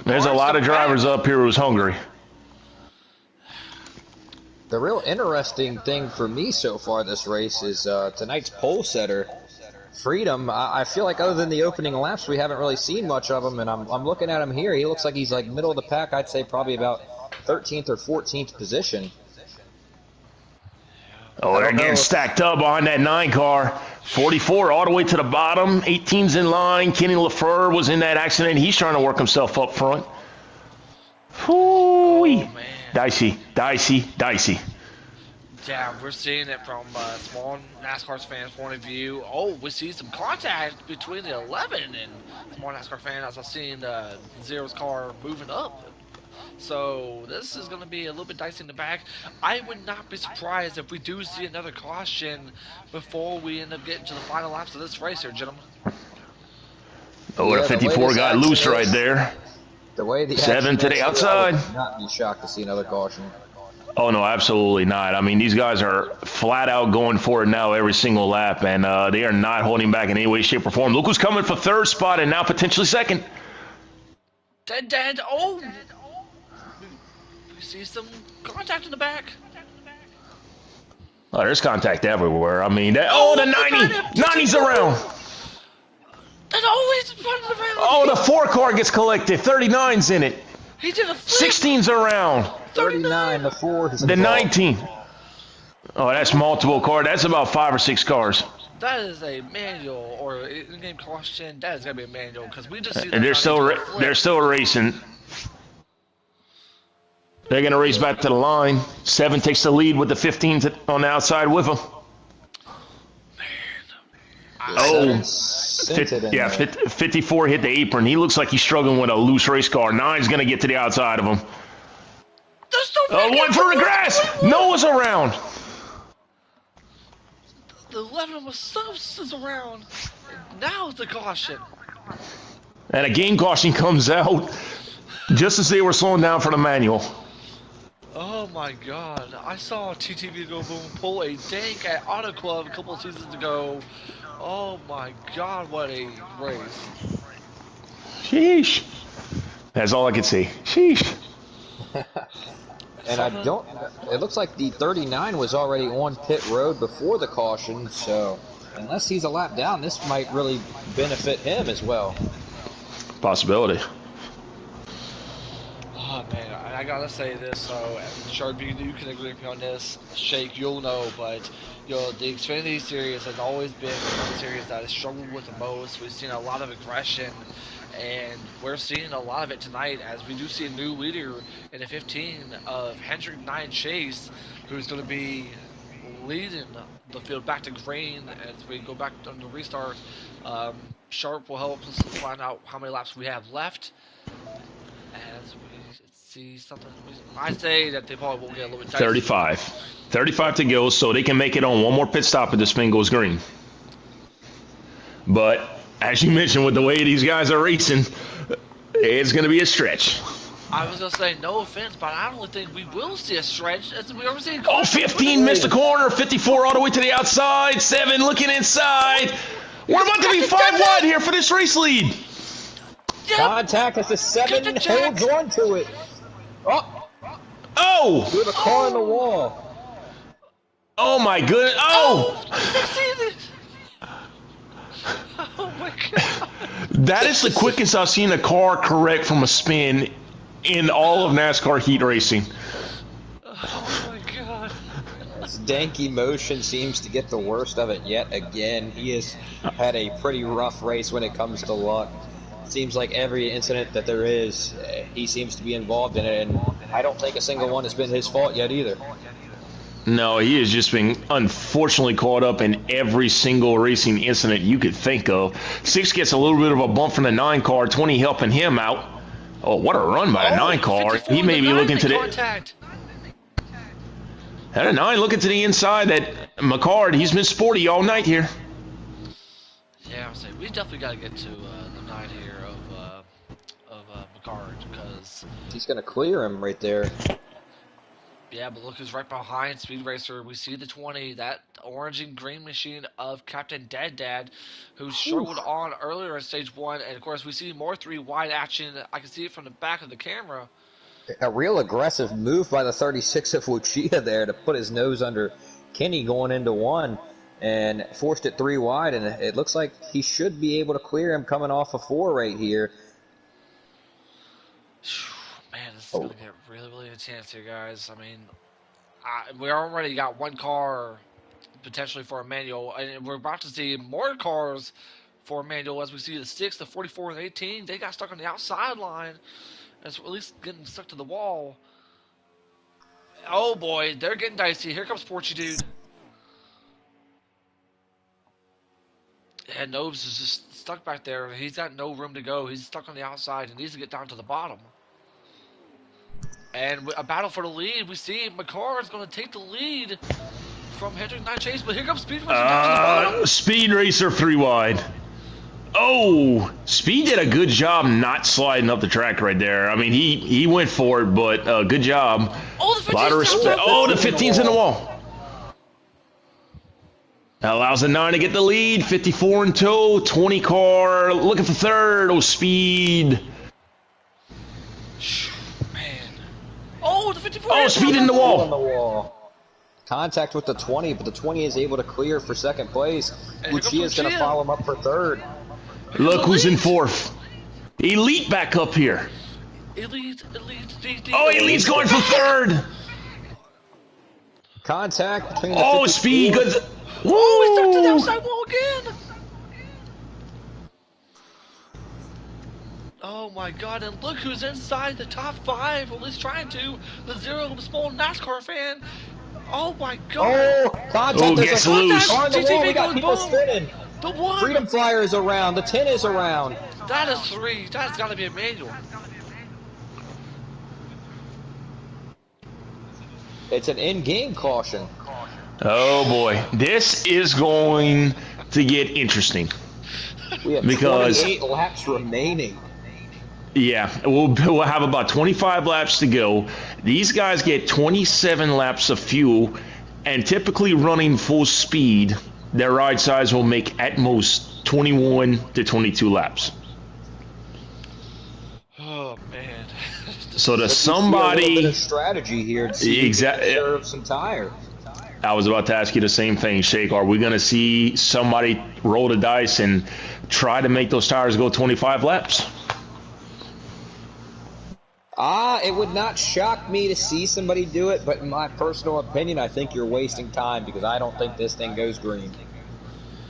There's a lot of drivers up here who's hungry. The real interesting thing for me so far this race is tonight's pole setter, Freedom. I feel like other than the opening laps, we haven't really seen much of him, and I'm looking at him here. He looks like he's like middle of the pack. I'd say probably about 13th or 14th position. Oh, they're getting stacked up behind that 9 car. 44 all the way to the bottom. 18's in line. Kenny LaFleur was in that accident. He's trying to work himself up front. Whoo-wee. Oh, dicey. Yeah, we're seeing it from small NASCAR fans' point of view. Oh, we see some contact between the 11 and small NASCAR fans. I've seen Zero's car moving up. So this is going to be a little bit dicey in the back. I would not be surprised if we do see another caution before we end up getting to the final laps of this race here, gentlemen. Oh, the 54 got loose right there. The way the 7 to the outside. I would not be shocked to see another caution. Oh, no, absolutely not. I mean, these guys are flat out going for it now every single lap, and they are not holding back in any way, shape, or form. Look who's coming for 3rd spot and now potentially 2nd. Dead. Oh! We see some contact in the back. Oh, there's contact everywhere. I mean, the 90! 90's around! And always running around! Oh, the 4 car gets collected. 39's in it. He did a flip. 16's around. 39, the 4 is the 19. Oh, that's multiple cars. That's about 5 or 6 cars. That is a manual or in-game caution. That is gonna be a manual because we just see. And they're still racing. They're gonna race back to the line. 7 takes the lead with the 15 on the outside with them. Man. 54 hit the apron. He looks like he's struggling with a loose race car. 9's going to get to the outside of him. One for the grass. Noah's around. The 11 was substance around. Now the caution. And a game caution comes out just as they were slowing down for the manual. Oh my god. I saw TTV Go Boom pull a dank at Auto Club a couple of seasons ago. Oh my god, what a race. Sheesh. That's all I could see. Sheesh. And it looks like the 39 was already on pit road before the caution, so unless he's a lap down, this might really benefit him as well. Possibility. Oh man, I gotta say this. So, Sharp, you can agree with me on this. Shake, you'll know, but the Xfinity series has always been one of the series that has struggled with the most. We've seen a lot of aggression, and we're seeing a lot of it tonight as we do see a new leader in the 15 of Hendrick 9 Chase, who's going to be leading the field back to green as we go back on the restart. Sharp will help us find out how many laps we have left as we see something. I say that they probably will get a little bit dicey. 35. 35 to go, so they can make it on one more pit stop if this thing goes green. But as you mentioned, with the way these guys are racing, it's going to be a stretch. I was gonna say no offense, but I don't think we will see a stretch as we ever seen. Oh, 15 missed the corner. 54 all the way to the outside. 7 looking inside. We're about to be 5 wide here for this race lead. Yep. Contact as the 7 holds on to it. Oh! With a car in the wall. Oh my goodness. Oh! Oh my god. That is the quickest I've seen a car correct from a spin in all of NASCAR heat racing. Oh my god. His danky motion seems to get the worst of it yet again. He has had a pretty rough race when it comes to luck. Seems like every incident that there is, he seems to be involved in it, and I don't think a single one has been his fault yet either. No, he has just been unfortunately caught up in every single racing incident you could think of. 6 gets a little bit of a bump from the 9 car, 20 helping him out. Oh, what a run by the 9 car. He may be looking to the... That a 9 looking to the inside. That McCard, he's been sporty all night here. Yeah, I'm saying we definitely got to get to the 9 here of McCard because he's going to clear him right there. Yeah, but look who's right behind Speed Racer. We see the 20, that orange and green machine of Captain Dad, who struggled on earlier in stage 1. And of course, we see more 3 wide action. I can see it from the back of the camera. A real aggressive move by the 36 of Lucia there to put his nose under Kenny going into 1 and forced it 3 wide. And it looks like he should be able to clear him coming off a 4 right here. Man, this is going to get really, really intense here, guys. I mean, we already got 1 car potentially for Emmanuel, and we're about to see more cars for Emmanuel as we see the 6, the 44, and the 18. They got stuck on the outside line. That's at least getting stuck to the wall. Oh boy, they're getting dicey. Here comes Porchy Dude. And Nobes is just stuck back there. He's got no room to go. He's stuck on the outside and needs to get down to the bottom. And a battle for the lead. We see McCarr is going to take the lead from Hendrick 9 Chase, but here comes Speed Racer down to the bottom. Speed Racer 3 wide. Oh, Speed did a good job not sliding up the track right there. I mean, he went for it, but good job. Oh, the 15's in the wall. That allows the 9 to get the lead. 54 in tow. 20 car looking for 3rd. Oh, Speed. Man. Oh, the 54. Oh, Speed in the wall. Contact with the 20, but the 20 is able to clear for 2nd place. Lucia's going to follow him up for 3rd. Look who's in 4th. Elite back up here. Elite. Oh, Elite's going for 3rd. Contact between the Speed. Good. Oh, he's stuck to the outside wall again. Oh my god, and look who's inside the top 5, or at least trying to. The Zero Small NASCAR fan. Oh my god. Oh, contact. Gets loose. On the wall, we got people spinning. The 1. Freedom Flyer is around. The 10 is around. That is 3. That's got to be a manual. It's an in-game caution. Oh boy, this is going to get interesting. We have 28 laps remaining. Yeah, we'll have about 25 laps to go. These guys get 27 laps of fuel, and typically running full speed, their ride size will make at most 21 to 22 laps. Oh man. So to somebody, a little bit of strategy here to see exactly some tire. I was about to ask you the same thing, Shake. Are we going to see somebody roll the dice and try to make those tires go 25 laps? It would not shock me to see somebody do it, but in my personal opinion, I think you're wasting time because I don't think this thing goes green.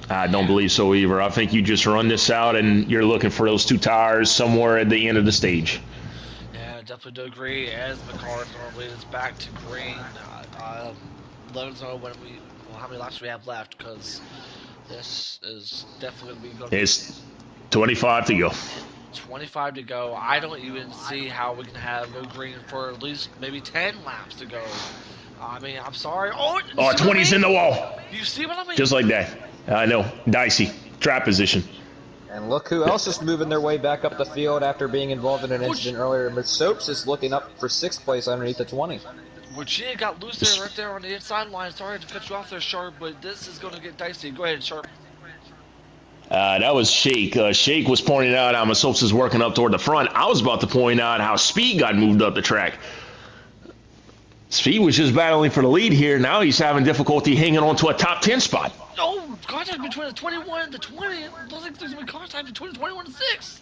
I don't Yeah. believe so either. I think you just run this out and you're looking for those 2 tires somewhere at the end of the stage. Yeah, definitely do agree. As McCart's going to lead us back to green, let us know how many laps we have left, because this is definitely going to be It's 25 to go. 25 to go. I don't even see how we can have go green for at least maybe 10 laps to go. I mean, I'm sorry. Oh, you Oh, see what I 20's in mean? the wall. You see what I mean? Just like that. I know. Dicey. Trap position. And look who else is moving their way back up the field after being involved in an Which incident earlier. Miss Soaps is looking up for 6th place underneath the 20. Virginia got loose there, right there on the inside line. Sorry to cut you off there, Sharp, but this is going to get dicey. Go ahead, Sharp. That was Shake. Shake was pointing out how Masopes is working up toward the front. I was about to point out how Speed got moved up the track. Speed was just battling for the lead here. Now he's having difficulty hanging on to a top 10 spot. Oh, contact between the 21 and the 20. It looks like there's going to be contact between the 21 and 6.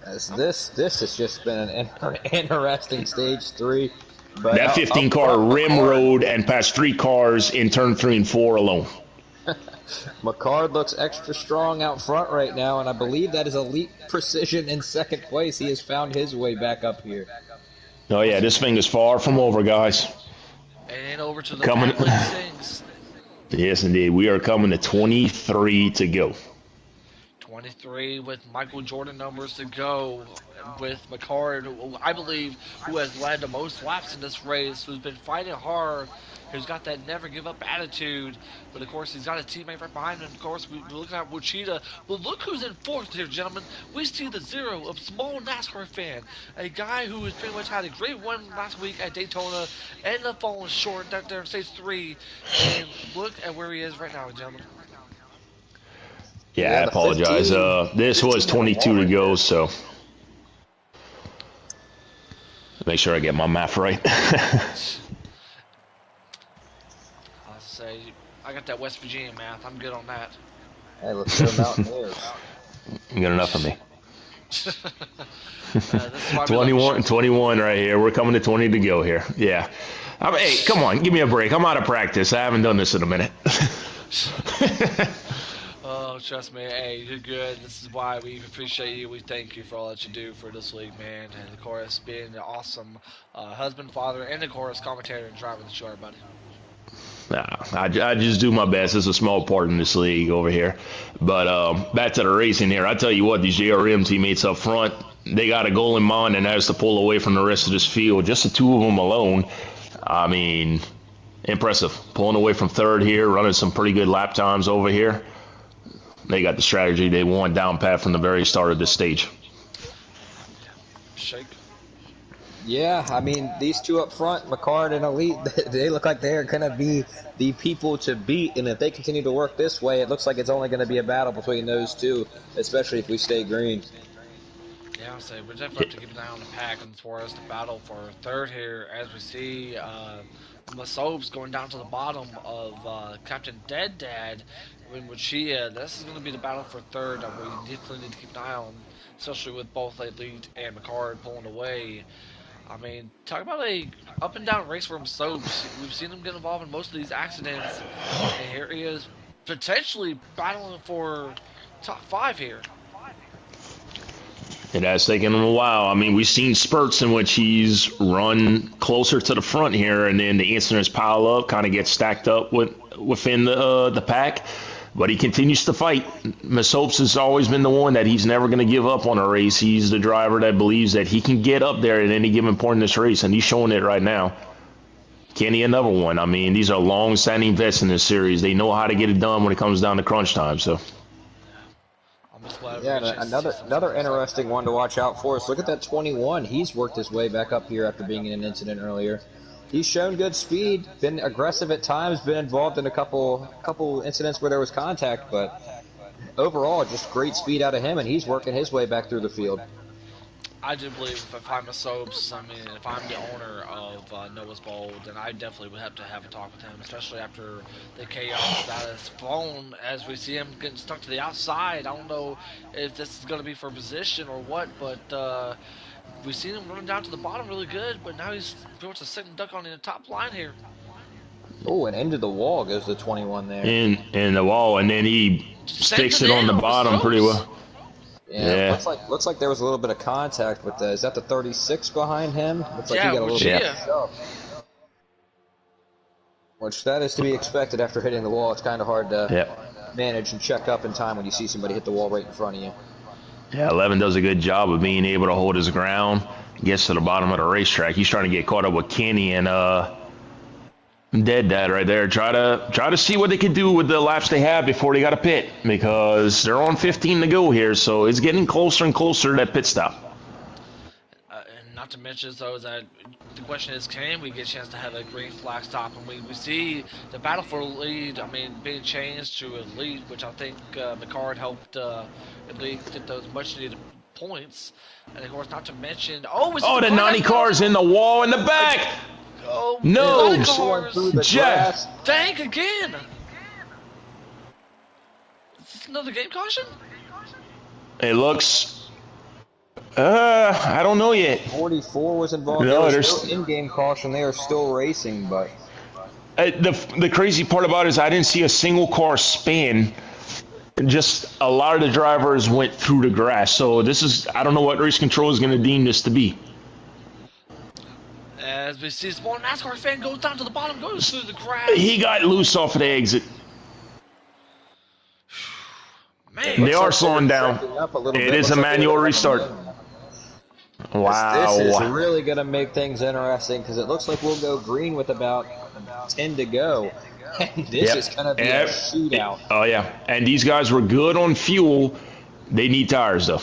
As this has just been an interesting stage 3. But That 15 car rim road and passed 3 cars in turn 3 and 4 alone. McCard looks extra strong out front right now, and I believe that is Elite Precision in 2nd place. He has found his way back up here. Oh yeah, this thing is far from over, guys. And over to the Coming. battling Sings. Yes, indeed. We are coming to 23 to go. 23 with Michael Jordan numbers to go with McCard, I believe, who has led the most laps in this race, who's been fighting hard, who's got that never give up attitude. But of course, he's got a teammate right behind him. Of course, we're looking at Wichita. But look who's in 4th here, gentlemen. We see the Zero, a small NASCAR fan, a guy who has pretty much had a great win last week at Daytona, ended up falling short there in stage 3. And look at where he is right now, gentlemen. Yeah, I The apologize. 15, This was 15 in the 22 wall to right go, there. so make sure I get my math right. I'll say, I got that West Virginia math. I'm good on that. Hey, let's go Mountaineers. You got enough of me. This is why we love you, 21, Sharp. 21 right here. We're coming to 20 to go here. Yeah. Hey, come on, give me a break. I'm out of practice. I haven't done this in a minute. Oh, trust me. Hey, you're good. This is why we appreciate you. We thank you for all that you do for this league, man. And of course, being an awesome husband, father, and of course, commentator and driver of the show, buddy. Nah, I just do my best. It's a small part in this league over here. But back to the racing here. I tell you what, these JRM teammates up front, they got a goal in mind, and that is to pull away from the rest of this field. Just the 2 of them alone. I mean, impressive. Pulling away from 3rd here, running some pretty good lap times over here. They got the strategy they want down pat from the very start of this stage. Shake. Yeah, I mean, these 2 up front, McCard and Elite, they look like they're going to be the people to beat. And if they continue to work this way, it looks like it's only going to be a battle between those 2, especially if we stay green. Yeah, I'll say we definitely have to keep an eye on the pack and for us to battle for 3rd here, as we see Masobes going down to the bottom of Captain Dead Dad. When Wachia, this is going to be the battle for 3rd that we definitely need to keep an eye on, especially with both Elite and McCard pulling away. I mean, talk about a up and down race for Masobes. We've seen him get involved in most of these accidents, and here he is potentially battling for top 5 here. It has taken him a while. I mean, we've seen spurts in which he's run closer to the front here, and then the incidents pile up, kind of get stacked up within the pack. But he continues to fight. Miss Hopes has always been the one that he's never going to give up on a race. He's the driver that believes that he can get up there at any given point in this race, and he's showing it right now. Kenny, another one. I mean, these are long-standing vets in this series. They know how to get it done when it comes down to crunch time. So. Yeah, another interesting one to watch out for is look at that 21. He's worked his way back up here after being in an incident earlier. He's shown good speed, been aggressive at times, been involved in a couple incidents where there was contact, but overall just great speed out of him, and he's working his way back through the field. I do believe if I'm a Soaps, I mean, if I'm the owner of Noah's Bowl, then I definitely would have to have a talk with him, especially after the chaos that has flown as we see him getting stuck to the outside. I don't know if this is going to be for position or what, but we've seen him running down to the bottom really good, but now he's pretty much a sitting duck on the top line here. Oh, and into the wall goes the 21 there. in the wall, and then he Same sticks thing it on the there with bottom pretty Soaps. well. Yeah, Yeah, looks like there was a little bit of contact with the. Is that the 36 behind him? Looks like he Yeah, got a with little bit of yeah, Gia. shove. Which that is to be expected after hitting the wall. It's kind of hard to yeah. manage and check up in time when you see somebody hit the wall right in front of you. Yeah, 11 does a good job of being able to hold his ground. Gets to the bottom of the racetrack. He's trying to get caught up with Kenny and Dead Dad right there. Try to see what they can do with the laps they have before they got to pit, because they're on 15 to go here, so it's getting closer and closer to that pit stop. And not to mention, though, that the question is, can we get a chance to have a green flag stop? And we see the battle for the lead, I mean, being changed to elite, which I think McCard helped elite get those much needed points. And of course, not to mention, oh, is it Oh, the the car 90 that fell? cars in the wall in the Uh, back. oh, It's 90 No, going through cars! the Jeff. grass. Dang, again! Is this another game caution? It looks. I don't know yet. 44 was involved. There No, was no there's in-game caution. They are still racing, but the crazy part about it is I didn't see a single car spin. Just a lot of the drivers went through the grass. So this is, I don't know what race control is going to deem this to be. As we see, this one NASCAR fan goes down to the bottom, goes through the He grass. got loose off of the exit. it They looks are like they were slowing down. checking up a little It bit. is a Looks like they were manual going to have a restart. win. This is Wow. really going to make things interesting because it looks like we'll go green with about 10 to go. And this is Yep. going to be a shootout. Oh yeah. And these guys were good on fuel. They need tires though.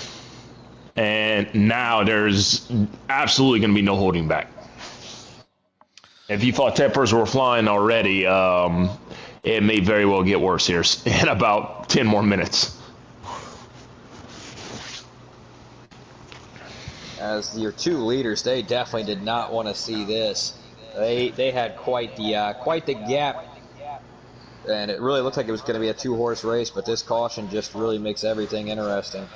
And now there's absolutely going to be no holding back. If you thought tempers were flying already, it may very well get worse here in about 10 more minutes. As your two leaders, they definitely did not want to see this. They had quite the gap, and it really looked like it was going to be a two-horse race. But this caution just really makes everything interesting.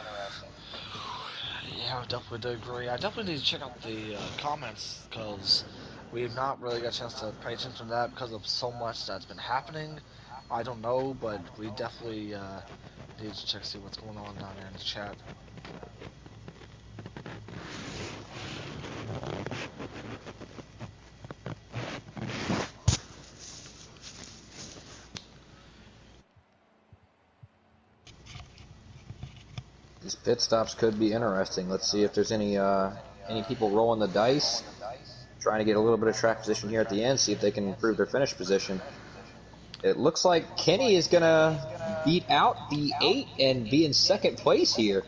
Yeah, I definitely do agree. I definitely need to check out the comments because we have not really got a chance to pay attention to that because of so much that's been happening. I don't know, but we definitely need to check to see what's going on down there in the chat. These pit stops could be interesting. Let's see if there's any people rolling the dice, trying to get a little bit of track position here at the end, see if they can improve their finish position. It looks like Kenny is gonna beat out the 8 and be in second place here.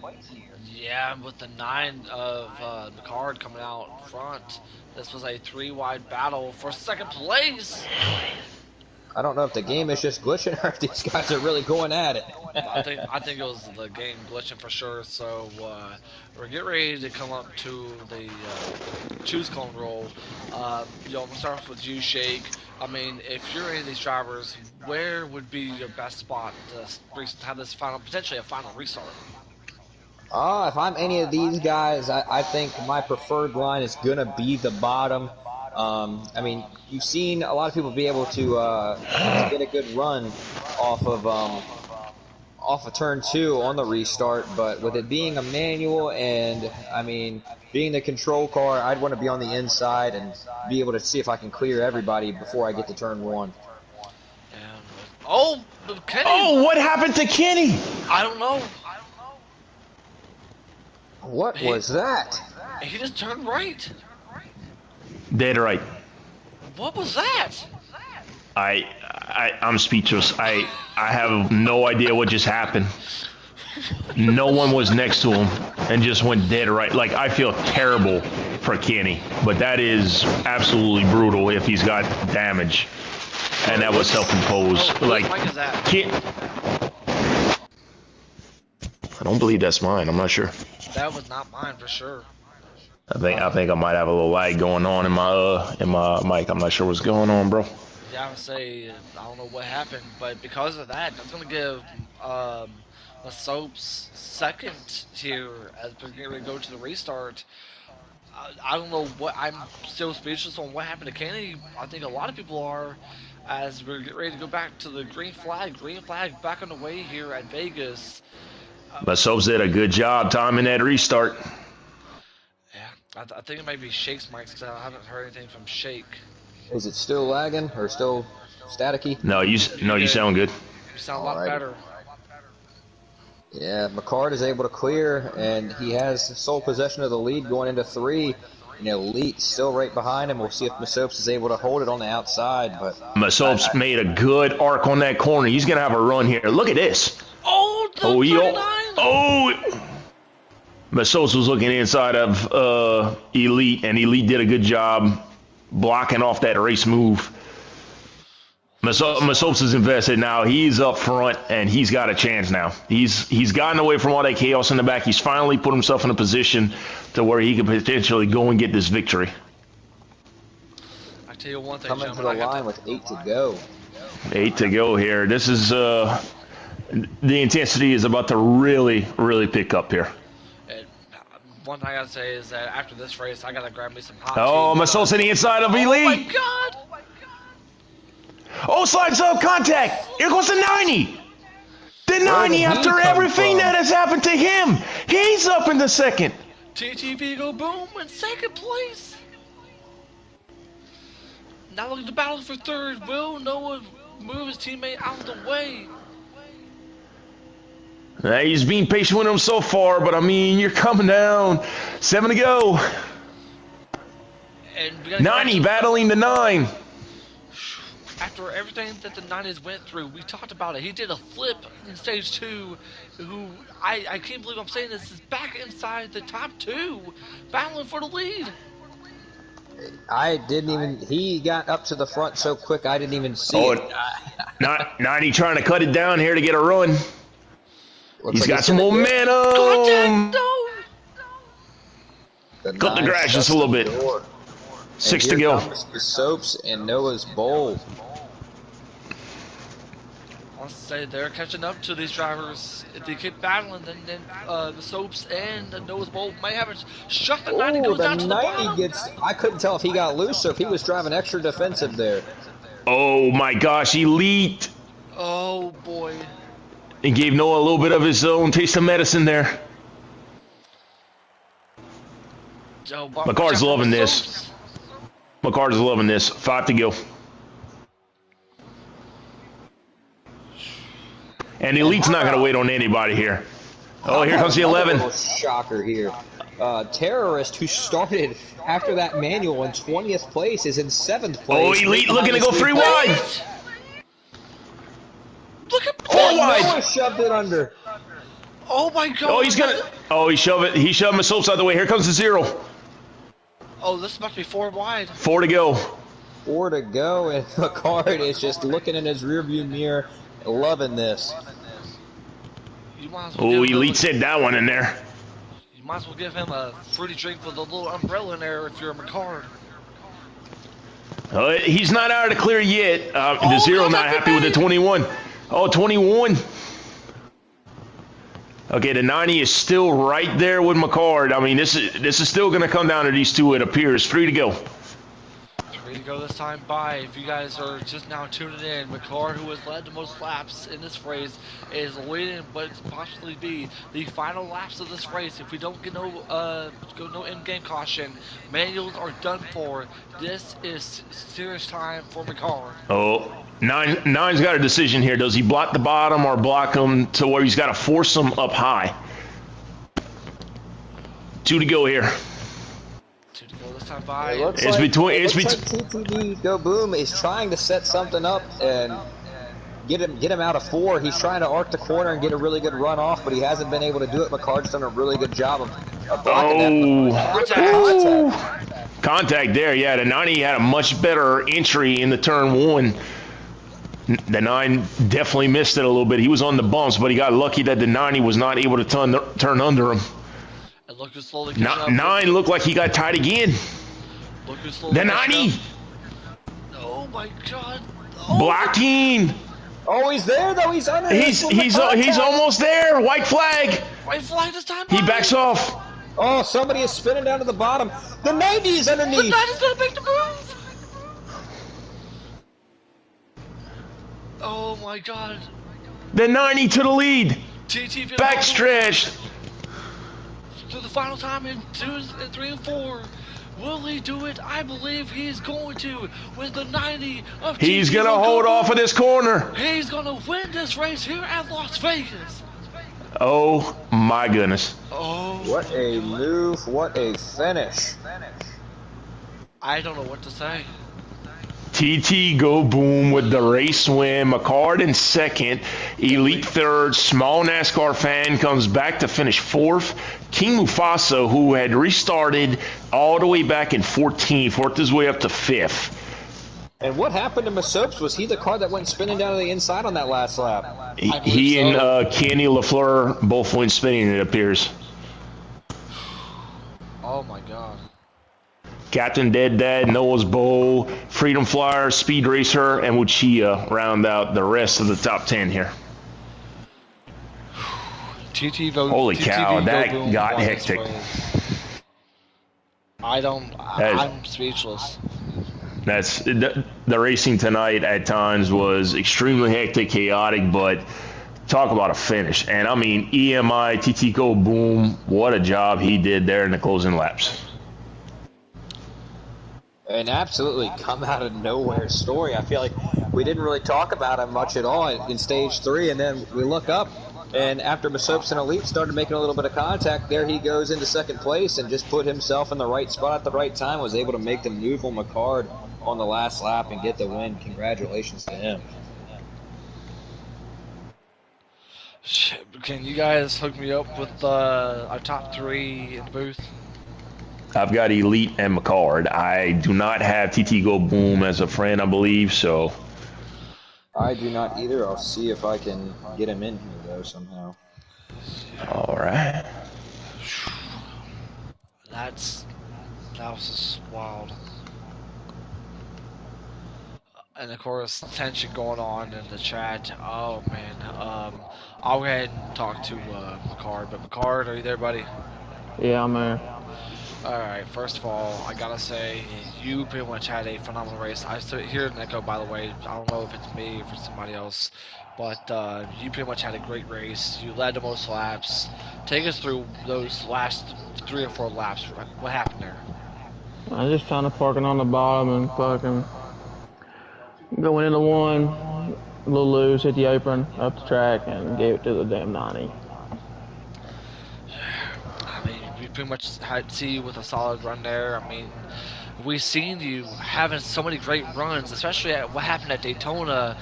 Yeah, with the 9 of the card coming out front, this was a 3-wide battle for second place. I don't know if the game is just glitching or if these guys are really going at it. I think it was the game glitching for sure. So we're getting ready to come up to the choose cone roll. We'll start off with you, Shake. I mean, if you're any of these drivers, where would be your best spot to have this potentially a final restart? If I'm any of these guys, I think my preferred line is going to be the bottom. I mean, you've seen a lot of people be able to get a good run off of turn 2 on the restart, but with it being a manual and, I mean, being the control car, I'd want to be on the inside and be able to see if I can clear everybody before I get to turn 1. And, oh, Kenny! Oh, what happened to Kenny? I don't know. What was that? He just turned right. Dead right. What was that? I'm speechless. I have no idea what just happened. No one was next to him and just went dead right. Like, I feel terrible for Kenny, but that is absolutely brutal if he's got damage. And that was self-imposed. Oh, Like, mic is that? I don't believe that's mine. I'm not sure. That was not mine for sure. I think I might have a little lag going on in my mic. I'm not sure what's going on, bro. Yeah, I would say I don't know what happened, but because of that, that's gonna give the Soaps second here as we're getting ready to go to the restart. I don't know what I'm still speechless on what happened to Kennedy. I think a lot of people are, as we're getting ready to go back to the green flag. Green flag back on the way here at Vegas. But Soaps did a good job timing that restart. Yeah, I think it might be Shake's mics because I haven't heard anything from Shake. Is it still lagging or still staticky? You You good? sound good. You sound a lot Alrighty. better. Yeah, McCard is able to clear, and he has sole possession of the lead going into 3. And Elite still right behind him. We'll see if Masopes is able to hold it on the outside. But Soaps made a good arc on that corner. He's gonna have a run here. Look at this. Oh, the Oh, 39! Soaps was looking inside of Elite, and Elite did a good job blocking off that race move. Masopes is invested now. He's up front, and he's got a chance now. He's gotten away from all that chaos in the back. He's finally put himself in a position to where he could potentially go and get this victory. I tell you one thing, coming to gentlemen, the line with 8 to go. 8 to go here. This is the intensity is about to really, really pick up here. and one thing I gotta say is that after this race, I gotta grab me some hot Oh, tea. Masopes in the inside of Elite. Oh my god! Oh, slides up, contact. Here goes the 90. The 90 he after come everything from? that has happened to him. He's up in the second. TTV go boom in second place. Now look at the battle for third. Will Noah move his teammate out of the way? He's being patient with him so far, but I mean, you're coming down. 7 to go. And we gotta go back 90 to- battling the 9. After everything that the 90s went through, we talked about it. He did a flip in stage 2. Who I can't believe I'm saying this is back inside the top 2, battling for the lead. I didn't even. He got up to the front so quick I didn't even see Oh, it. 90 trying to cut it down here to get a run. Looks He's like got some gonna do it. momentum. Contact, no! The Cut the 9 grass just a shuts little the bit. door. 6 And to here go. comes the Soaps and Noah's Bowl. I'll say they're catching up to these drivers. If they keep battling, then the Soaps and the Noah's Bowl may have it. Shut the 90 Oh, goes the down to the 90 bottom. gets. I couldn't tell if he got loose or if he was driving extra defensive there. Oh my gosh, Elite. Oh boy. He gave Noah a little bit of his own taste of medicine there. McCard's loving this. McCard's loving this. 5 to go. And Elite's not going to wait on anybody here. Oh, here comes the 11. Little shocker here. Terrorist who started after that manual in 20th place is in 7th place. Oh, Elite looking to go 3 wide. Look at Four wide. Noah shoved it under. Oh my god. Oh, he's gonna. Oh, he shoved it. He shoved Masopes out of the way. Here comes the 0. Oh, this must be 4 wide. 4 to go. 4 to go, and McCard is just looking in his rearview mirror, loving this. You might as well Oh, give him Elite sent that one in there. You might as well give him a fruity drink with a little umbrella in there if you're a McCard. He's not out of the clear yet. The Oh, 0 look not at happy with the me. 21. Oh, 21. Okay, the 90 is still right there with McCard. I mean, this is still going to come down to these two, it appears. 3 to go. 3 to go this time by. If you guys are just now tuning in, McCard, who has led the most laps in this race, is leading what could possibly be the final laps of this race. If we don't get no in-game caution, manuals are done for. This is serious time for McCard. Oh, Nine's got a decision here. Does he block the bottom or block him to where he's got to force him up high? 2 to go here. 2 to go this time by. It looks It's like, between- it it's looks like TTV Go Boom is trying to set something up and get him out of 4. He's trying to arc the corner and get a really good run off, but he hasn't been able to do it. McCard's done a really good job of blocking that. Contact. Contact there, yeah. The 90 had a much better entry in the turn 1. The 9 definitely missed it a little bit. He was on the bumps, but he got lucky that the 90 was not able to turn under him. It And look who's slowly catching up. 9 looked like he got tied again. Look who's slowly The catching up. 90. Oh my god. Oh, Blocking. Oh, he's there though. He's under. He's almost there. White flag. White flag this time. He backs off. Oh, somebody is spinning down to the bottom. The 90 is The underneath. 90's gonna make the move. Oh my god. The 90 to the lead. TT Backstretch. to the final time in 2 and 3 and 4. Will he do it? I believe he's going to with the 90 of He's TT going to hold off of this corner. He's going to win this race here at Las Vegas. Oh my goodness. Oh. What a move. What a finish. I don't know what to say. TT go boom with the race win. McCard in second. Elite third. Small NASCAR fan comes back to finish fourth. King Mufasa, who had restarted all the way back in 14th, worked his way up to fifth. And what happened to Masopes? Was he the car that went spinning down to the inside on that last lap? He and Kenny LaFleur both went spinning, it appears. Oh my god. Captain Dead Dad, Noah's Bowl, Freedom Flyer, Speed Racer, and Wuchia round out the rest of the top 10 here. Holy cow, that got hectic. I'm speechless. That's the racing tonight at times was extremely hectic, chaotic, but talk about a finish. And I mean, EMI, TT Go Boom, what a job he did there in the closing laps. An absolutely come out of nowhere story. I feel like we didn't really talk about him much at all in stage 3, and then we look up, and after Masopes and Elite started making a little bit of contact, there he goes into second place and just put himself in the right spot at the right time, was able to make the move on McCard on the last lap and get the win. Congratulations to him. Can you guys hook me up with our top 3 in the booth? I've got Elite and McCard. I do not have TT Go Boom as a friend, I believe, so. I do not either. I'll see if I can get him in here, though, somehow. All right. That was just wild. And of course, tension going on in the chat. Oh man. I'll go ahead and talk to McCard. But McCard, are you there, buddy? Yeah, I'm there. Alright, first of all, I gotta say, you pretty much had a phenomenal race. I still hear an echo, by the way. I don't know if it's me or if it's somebody else. But you pretty much had a great race. You led the most laps. Take us through those last 3 or 4 laps. What happened there? I was just trying to park it on the bottom and fucking going into one, a little loose, hit the apron, up the track, and gave it to the damn 90. I mean, we pretty much had to see you with a solid run there. I mean, we've seen you having so many great runs, especially at what happened at Daytona,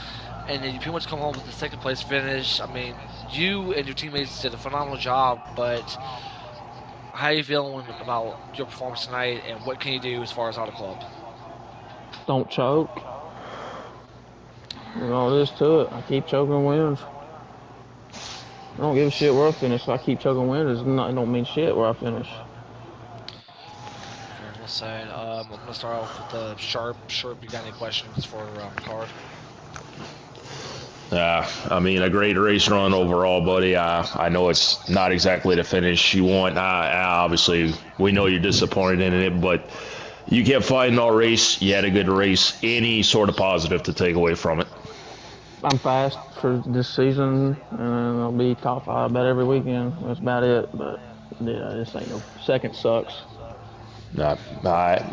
and then you pretty much come home with the second place finish. I mean, you and your teammates did a phenomenal job, but how are you feeling about your performance tonight, and what can you do as far as Auto Club? Don't choke. There's all there is to it. I keep choking wins. I don't give a shit where I finish. I keep choking wins. It don't mean shit where I finish. Very well said. I'm going to start off with the Sharp. Sharp, you got any questions for Card? I mean, a great race run overall, buddy. I know it's not exactly the finish you want. Obviously, we know you're disappointed in it, but you kept fighting all race. You had a good race. Any sort of positive to take away from it? I'm fast for this season, and I'll be top 5 about every weekend. That's about it. But yeah, this ain't no second sucks.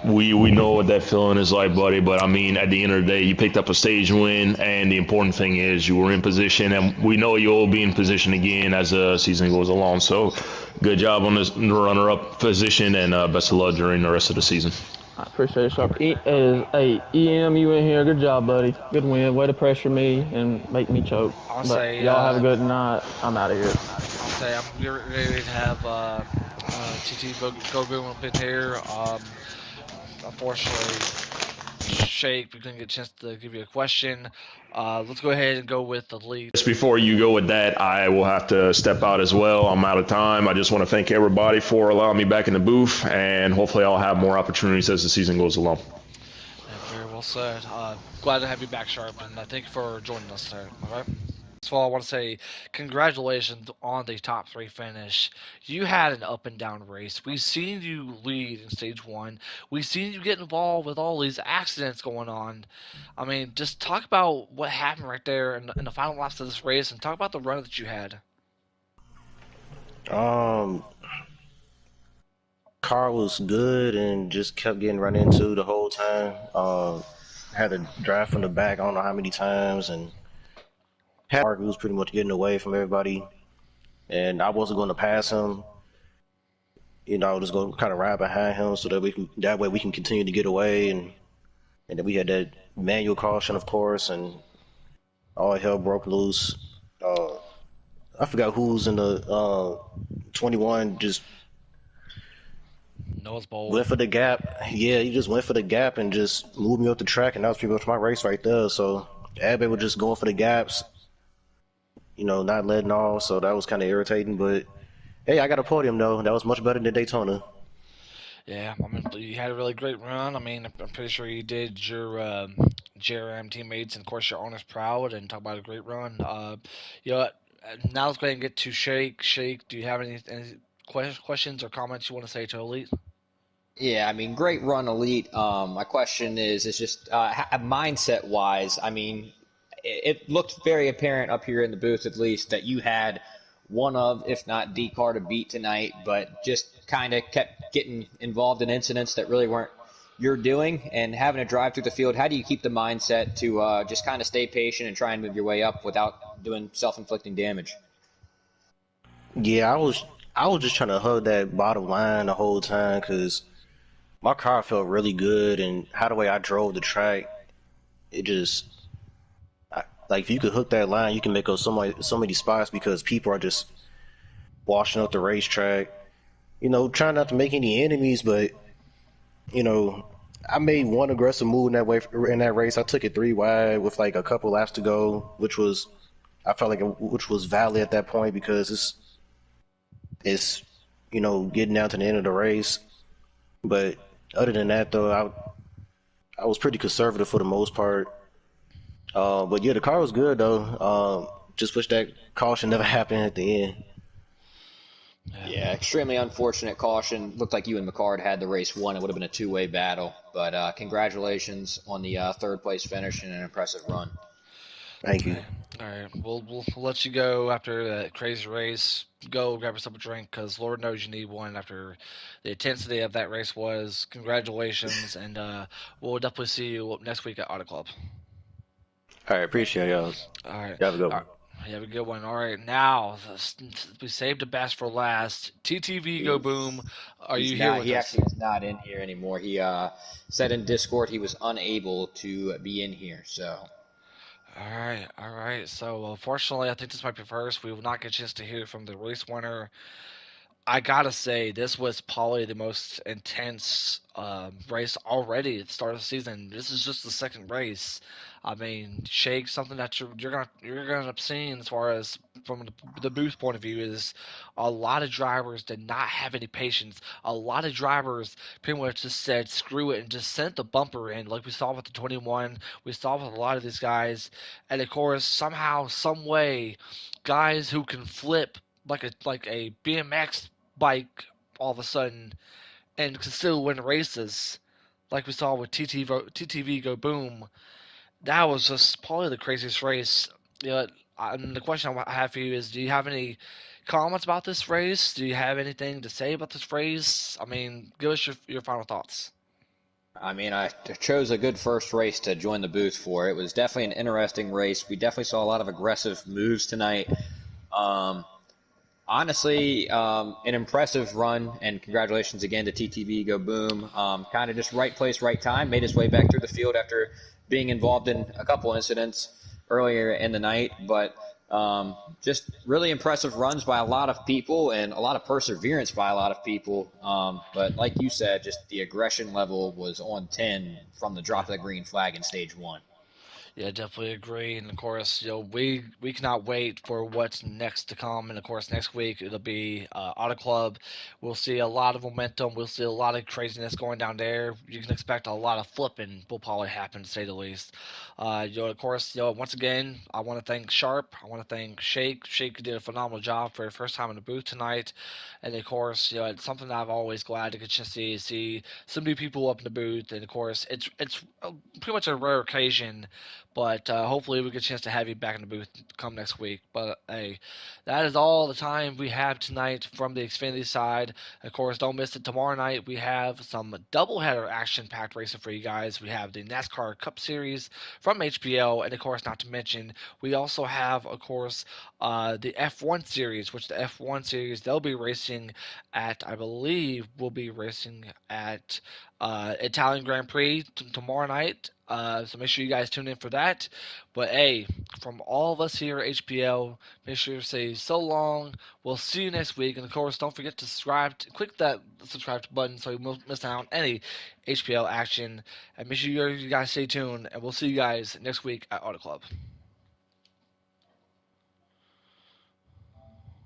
We know what that feeling is like, buddy. But I mean, at the end of the day, you picked up a stage win, and the important thing is you were in position, and we know you'll be in position again as the season goes along. So, good job on this runner-up position, and best of luck during the rest of the season. I appreciate it, Sharp. Hey, EM, you in here. Good job, buddy. Good win. Way to pressure me and make me choke. Y'all have a good night. I'm out of here. I'll say I'm ready to have TT go boom up in here. Unfortunately, Shake, we couldn't get a chance to give you a question. Let's go ahead and go with the lead. Just before you go with that, I will have to step out as well. I'm out of time. I just want to thank everybody for allowing me back in the booth, and hopefully I'll have more opportunities as the season goes along. Very well said. Glad to have you back, Sharp, and thank you for joining us there. All right. First of all, I want to say congratulations on the top 3 finish. You had an up and down race. We've seen you lead in stage 1. We've seen you get involved with all these accidents going on. I mean, just talk about what happened right there in the final laps of this race, and talk about the run that you had. Um, Car was good and just kept getting run into the whole time. Had to drive from the back I don't know how many times, and had Mark was pretty much getting away from everybody, and I wasn't going to pass him. I was just going to kind of ride behind him so that way we can continue to get away, and then we had that manual caution, of course, and all hell broke loose. Uh, I forgot who was in the 21 just Noah's bold. went for the gap. Yeah, he just went for the gap and just moved me off the track, and that was pretty much my race right there. So everybody was just going for the gaps, not letting off. So that was kind of irritating. But hey, I got a podium though. That was much better than Daytona. Yeah, I mean, you had a really great run. I mean, I'm pretty sure you did your JRM teammates and, of course, your owners proud and talk about a great run. You know, what, now let's go ahead and get to Shake. Shake, do you have any questions or comments you want to say to Elite? Yeah, I mean, great run, Elite. My question is just mindset wise. I mean, it looked very apparent up here in the booth, at least, that you had one of, if not the car to beat tonight, but just kind of kept getting involved in incidents that really weren't your doing and having to drive through the field. How do you keep the mindset to just kind of stay patient and try and move your way up without doing self-inflicting damage? Yeah, I was just trying to hug that bottom line the whole time because my car felt really good, and how the way I drove the track, it just like if you could hook that line, you can make up so many spots because people are just washing up the racetrack. Trying not to make any enemies, but you know, I made one aggressive move in that race. I took it 3 wide with like a couple laps to go, which was I felt like which was valid at that point because it's getting down to the end of the race. But other than that, though, I was pretty conservative for the most part. But yeah, the car was good though. Just wish that caution never happened at the end. Yeah, extremely unfortunate caution. Looked like you and McCard had the race won. It would have been a two-way battle. But congratulations on the third place finish and an impressive run. Thank you. All right, we'll let you go after that crazy race. Go grab yourself a drink because Lord knows you need one after the intensity of that race was. Congratulations, and we'll definitely see you next week at Auto Club. All right, appreciate y'all. All right. You have a good one. You have a good one. All right, now we saved the best for last. TTV Go Boom, are you here with he us? actually is not in here anymore. He said in Discord he was unable to be in here. So All right. So unfortunately, I think this might be first. We will not get a chance to hear from the race winner. I gotta say, this was probably the most intense race already at the start of the season. This is just the second race. I mean, Shake, something that you're gonna end up seeing as far as from the booth point of view is a lot of drivers did not have any patience. A lot of drivers pretty much just said screw it and just sent the bumper in, like we saw with the 21. We saw with a lot of these guys, and of course, somehow, some way, guys who can flip like a BMX bike all of a sudden and can still win races, like we saw with TTV Go Boom. That was just probably the craziest race. And the question I have for you is: do you have any comments about this race? Do you have anything to say about this race? I mean, give us your final thoughts. I mean, I chose a good first race to join the booth for. It was definitely an interesting race. We definitely saw a lot of aggressive moves tonight. Honestly, an impressive run, and congratulations again to TTV Go Boom. Kind of just right place, right time. Made his way back through the field after being involved in a couple incidents earlier in the night. But Just really impressive runs by a lot of people and a lot of perseverance by a lot of people. But like you said, just the aggression level was on 10 from the Yeah. drop of the green flag in stage one. Yeah, definitely agree. And of course, we cannot wait for what's next to come. And of course, next week it'll be Auto Club. We'll see a lot of momentum. We'll see a lot of craziness going down there. You can expect a lot of flipping will probably happen, to say the least. Of course, once again, I want to thank Sharp. I want to thank Shake. Shake did a phenomenal job for the first time in the booth tonight. And of course, it's something that I'm always glad to get to see some new people up in the booth. And of course, it's pretty much a rare occasion, but hopefully we get a chance to have you back in the booth come next week. But hey, that is all the time we have tonight from the Xfinity side. Of course, don't miss it. Tomorrow night we have some doubleheader action-packed racing for you guys. We have the NASCAR Cup Series from HPL, and of course, not to mention, we also have, of course, the F1 Series, which the F1 Series they'll be racing at, I believe, will be racing at Italian Grand Prix tomorrow night. So make sure you guys tune in for that. But hey, from all of us here at HPL, make sure to say so long. We'll see you next week. And of course, don't forget to subscribe. Click that subscribe button so you won't miss out on any HPL action. And make sure you guys stay tuned. And we'll see you guys next week at Auto Club.